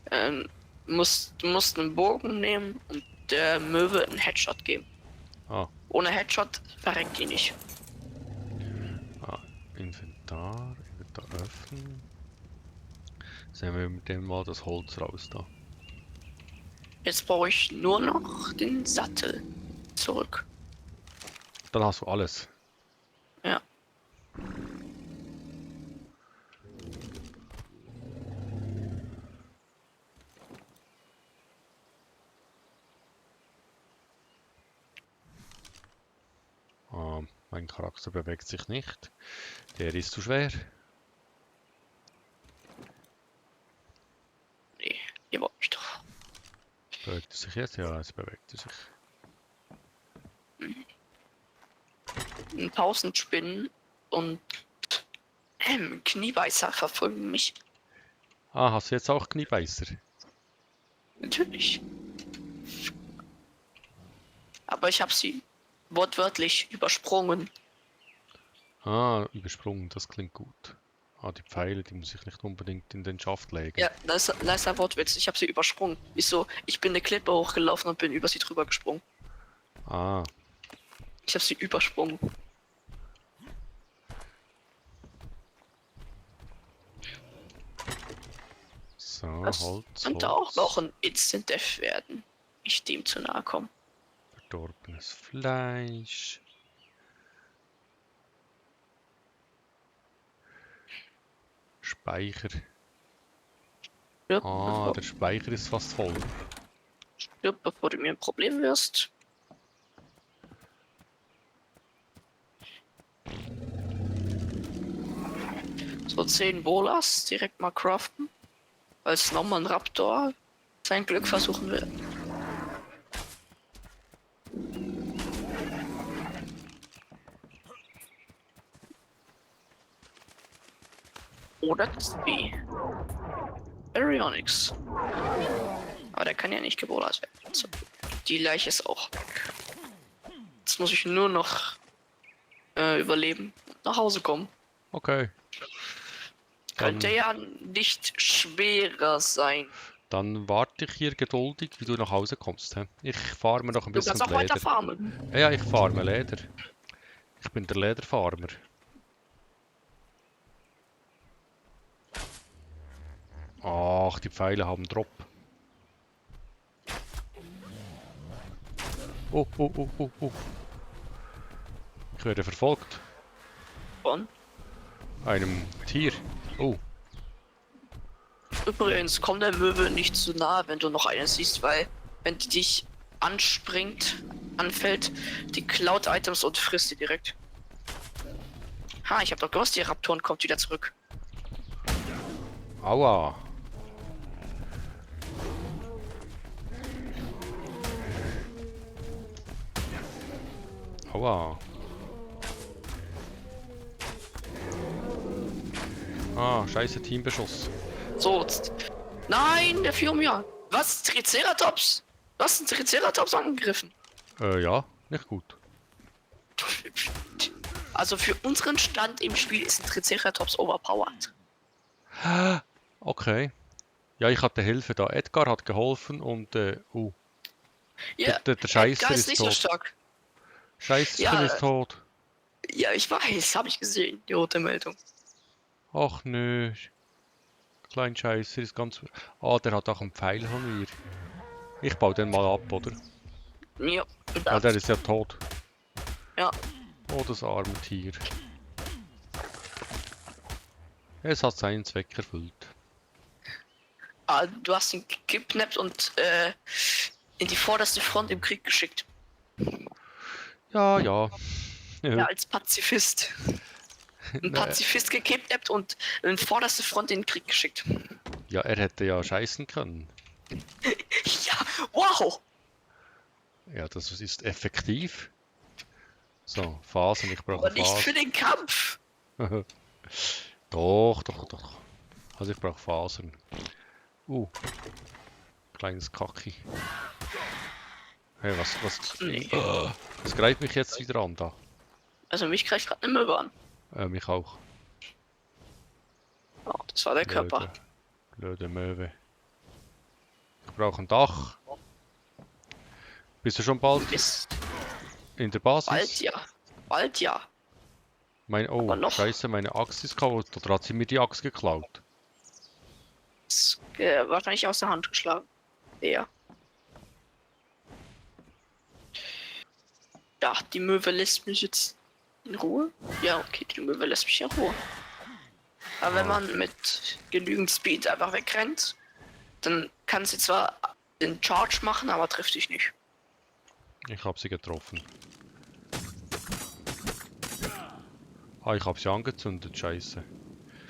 Du musst einen Bogen nehmen und der Möwe einen Headshot geben. Ah. Ohne Headshot verreckt die nicht. Inventar öffnen. Sehen wir mit dem mal das Holz raus da. Jetzt brauche ich nur noch den Sattel zurück. Dann hast du alles. Ja. Mein Charakter bewegt sich nicht. Der ist zu schwer. Nee, ihr wollt mich doch. Bewegt er sich jetzt? Ja, es bewegt sich. 1000 Spinnen und Kniebeißer verfolgen mich. Ah, hast du jetzt auch Kniebeißer? Natürlich. Aber ich habe sie wortwörtlich übersprungen. Ah, übersprungen, das klingt gut. Ah, die Pfeile, die muss ich nicht unbedingt in den Schaft legen. Ja, das ist ein Wortwitz. Ich habe sie übersprungen. Wieso? Ich bin eine Klippe hochgelaufen und bin über sie drüber gesprungen. Ah, Ich habe sie übersprungen. so, Das Holz, könnte auch noch ein Instant Death werden. Ich dem zu nahe komme. verdorbenes Fleisch. Speicher. Stirb, Ah, der Speicher ist fast voll. bevor du mir ein Problem wirst. So 10 Bolas direkt mal craften. Weil es nochmal ein Raptor sein Glück versuchen will. Oder das B. Baryonyx. Aber der kann ja nicht gebollert werden. Also, die Leiche ist auch weg. Jetzt muss ich nur noch überleben und nach Hause kommen. Okay. Könnte ja nicht schwerer sein. Dann warte ich hier geduldig, wie du nach Hause kommst. He? Ich farme noch ein Du bisschen kannst auch weiter Leder. farmen. Ja, ich farme Leder. Ich bin der Lederfarmer. Ach, die Pfeile haben Drop. Oh, oh, oh, oh, oh. Ich werde verfolgt. Von. Einem Tier. Oh, Übrigens, komm der Möwe nicht zu nahe, wenn du noch eine siehst, weil wenn die dich anfällt, die klaut Items und frisst die direkt. Ha, ich habe doch gewusst, die Raptoren kommt wieder zurück. Aua. Aua. Ah, scheiße Teambeschuss. So. Nein, der fiel mir. Was? Triceratops? Du hast einen Triceratops angegriffen. Ja, nicht gut. Also für unseren Stand im Spiel ist ein Triceratops overpowered. Okay. Ja, ich hatte Hilfe da. Edgar hat geholfen und Ja, der Scheißer ist ist nicht so tot. stark. Scheißerchen Ja, ist tot. ja, ich weiß, habe ich gesehen, die rote Meldung. Ach nö. Klein Scheißer ist ganz... Ah, der hat auch einen Pfeil von mir. Ich baue den mal ab, oder? Ja, Weil der bedacht. ist ja tot. Ja, Oh, das arme Tier. Es hat seinen Zweck erfüllt. du hast ihn gekidnappt und in die vorderste Front im Krieg geschickt. Ja, ja. Ja, als Pazifist. Ein Ne, Pazifist gekidnappt und in vorderste Front in den Krieg geschickt. ja, er hätte ja scheißen können. Ja, wow! Ja, das ist effektiv. So, Phasen, ich brauche Aber nicht für Phasen. den Kampf. Doch, doch, doch. Also ich brauche Fasern. Kleines Kacki. Hey, Nee. was greift mich jetzt wieder an da? Also mich greift gerade eine Möwe an. Mich auch. Oh, das war der Körper. Blöde Möwe. Ich brauche ein Dach. Bist du schon bald Mist. in der Bald Basis? ja. Bald ja. Aber noch. Scheiße, meine Axt ist kaputt. Oder hat sie mir die Axt geklaut? Ist, wahrscheinlich aus der Hand geschlagen. Ja. Ja, die Möwe lässt mich jetzt in Ruhe. Ja, okay, die Möwe lässt mich in Ruhe. Aber wenn man mit genügend Speed einfach wegrennt, dann kann sie zwar den Charge machen, aber trifft dich nicht. Ich habe sie getroffen. Ah, ich habe sie angezündet, scheiße.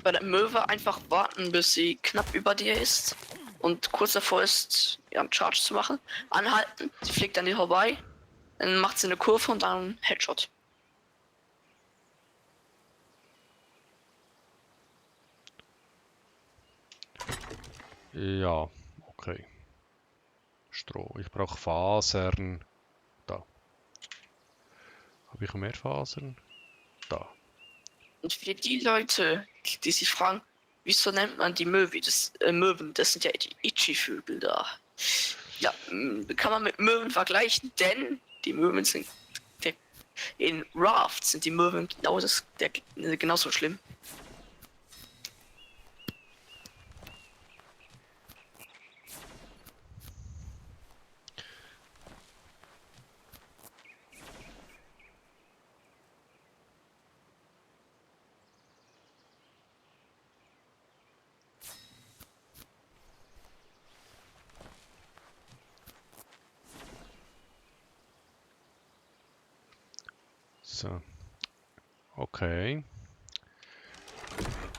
Bei der Möwe einfach warten, bis sie knapp über dir ist und kurz davor ist, ihren Charge zu machen. Anhalten, sie fliegt an dir vorbei, dann macht sie eine Kurve und dann Headshot. Ja, okay. Stroh. Ich brauche Fasern. Da. Habe ich mehr Fasern? Da. Und für die Leute, die sich fragen, wieso nennt man die Möwen, das sind ja die Ichi-Vögel da. Ja, kann man mit Möwen vergleichen, denn die Möwen sind in Raft sind die Möwen genauso schlimm. So. Okay.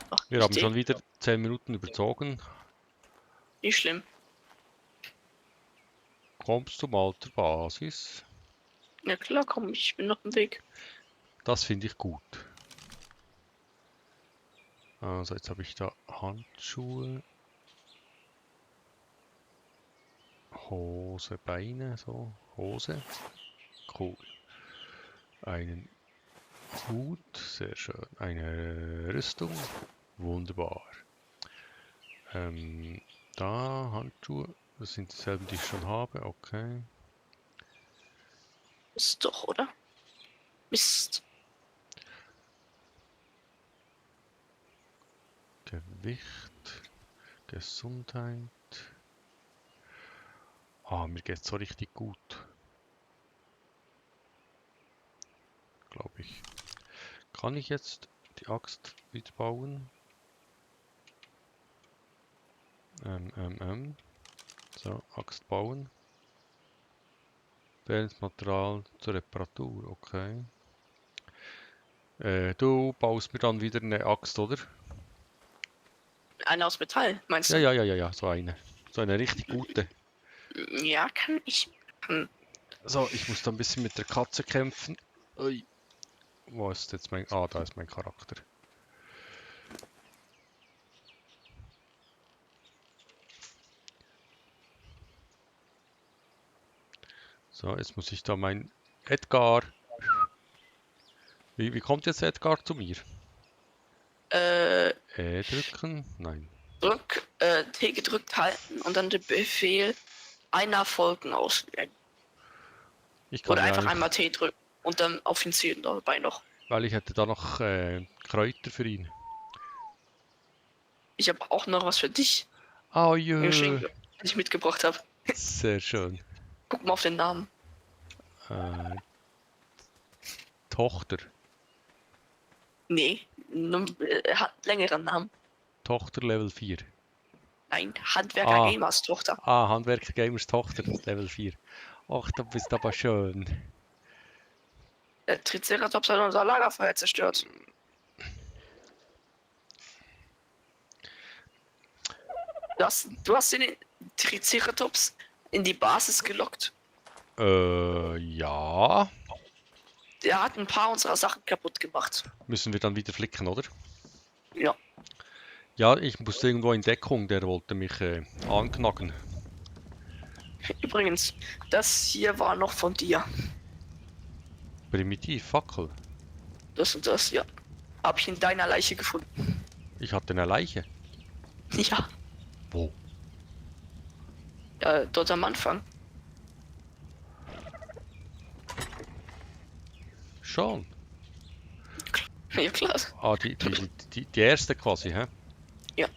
Ach, Wir haben Idee. schon wieder 10 Minuten überzogen. Nicht schlimm. Kommst du mal zur Basis? Ja klar, komm, ich bin noch im Weg. Das finde ich gut. Also jetzt habe ich da Handschuhe, Hose, Beine, so, Hose. Cool. Einen Hut, sehr schön. Eine Rüstung, wunderbar. Da Handschuhe, das sind dieselben, die ich schon habe, okay. Ist doch, oder? Mist. Gewicht, Gesundheit. Ah, mir geht's so richtig gut. Glaube ich. Kann ich jetzt die Axt wieder bauen? So, Axt bauen. Beendet Material zur Reparatur, okay. Du baust mir dann wieder eine Axt, oder? Eine aus Metall, meinst Ja, du? ja, so eine. So eine richtig gute. Ja, kann ich. So, ich muss da ein bisschen mit der Katze kämpfen. Ui. Wo ist jetzt mein... Ah, da ist mein Charakter. So, jetzt muss ich da mein Edgar... Wie kommt jetzt Edgar zu mir? Drücken? Nein. T gedrückt halten und dann den Befehl einer Folgen auswählen. Ich kann Oder ja einfach eigentlich... einmal T drücken und dann auf ihn zielen dabei noch. Weil ich hätte da noch Kräuter für ihn. Ich habe auch noch was für dich Oh im jö. Geschenk, das ich mitgebracht habe. Sehr schön. Guck mal auf den Namen. Tochter. Nee, er hat einen längeren Namen. Tochter Level 4. Nein, Handwerker Gamers Tochter. Ah, Handwerker Gamers Tochter, Level 4. Ach, du bist aber schön. Der Triceratops hat unser Lagerfeuer zerstört. Du hast den Triceratops in die Basis gelockt. Ja. Der hat ein paar unserer Sachen kaputt gemacht. Müssen wir dann wieder flicken, oder? Ja. Ja, ich musste irgendwo in Deckung, der wollte mich anknacken. Übrigens, das hier war noch von dir. Primitiv, Fackel. Das und das, ja. Hab ich in deiner Leiche gefunden. Ich hatte eine Leiche. Ja, Wo? dort am Anfang. Schon. Ja, klar. Ah, die erste quasi, hä? Ja.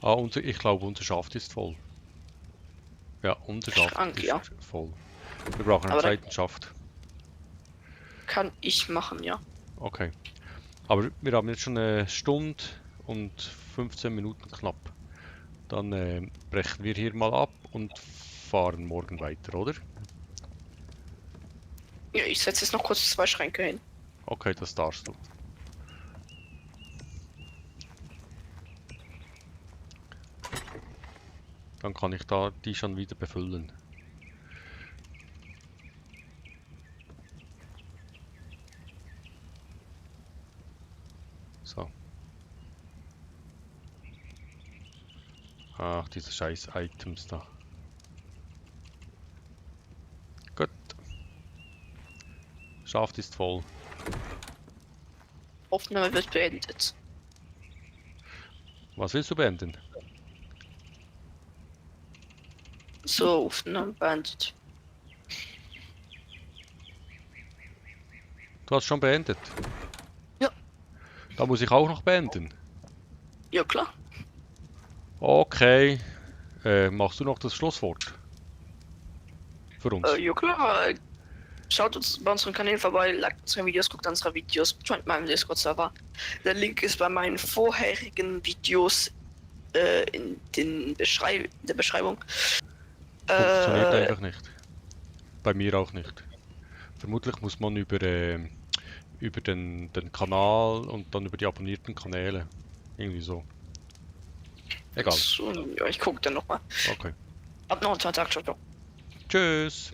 Ah, ich glaube, unser Schaft ist voll. Ja, unser Schaft Schrank, ist ja. voll. Wir brauchen einen Aber zweiten Schaft. Kann ich machen, ja. Okay. Aber wir haben jetzt schon eine Stunde und 15 Minuten knapp. Dann brechen wir hier mal ab und fahren morgen weiter, oder? Ja, ich setze jetzt noch kurz 2 Schränke hin. Okay, das darfst du. Dann kann ich da die schon wieder befüllen. So. Ach, diese scheiß Items da. Gut. Schaft ist voll. Aufnahme wird beendet. Was willst du beenden? So, Aufnahme beendet. Du hast schon beendet? Ja. Da muss ich auch noch beenden. Ja, klar. Okay. Machst du noch das Schlusswort? Für uns? Ja, klar. Schaut uns bei unseren Kanälen vorbei, liked unsere Videos, guckt unsere Videos, joint meinem Discord-Server. Der Link ist bei meinen vorherigen Videos in der Beschreibung. Funktioniert einfach nicht. Bei mir auch nicht. Vermutlich muss man über den Kanal und dann über die abonnierten Kanäle. Irgendwie so. Egal. So, ja, ich gucke dann nochmal. Okay. Ab noch einen Tag, ciao, ciao. Tschüss.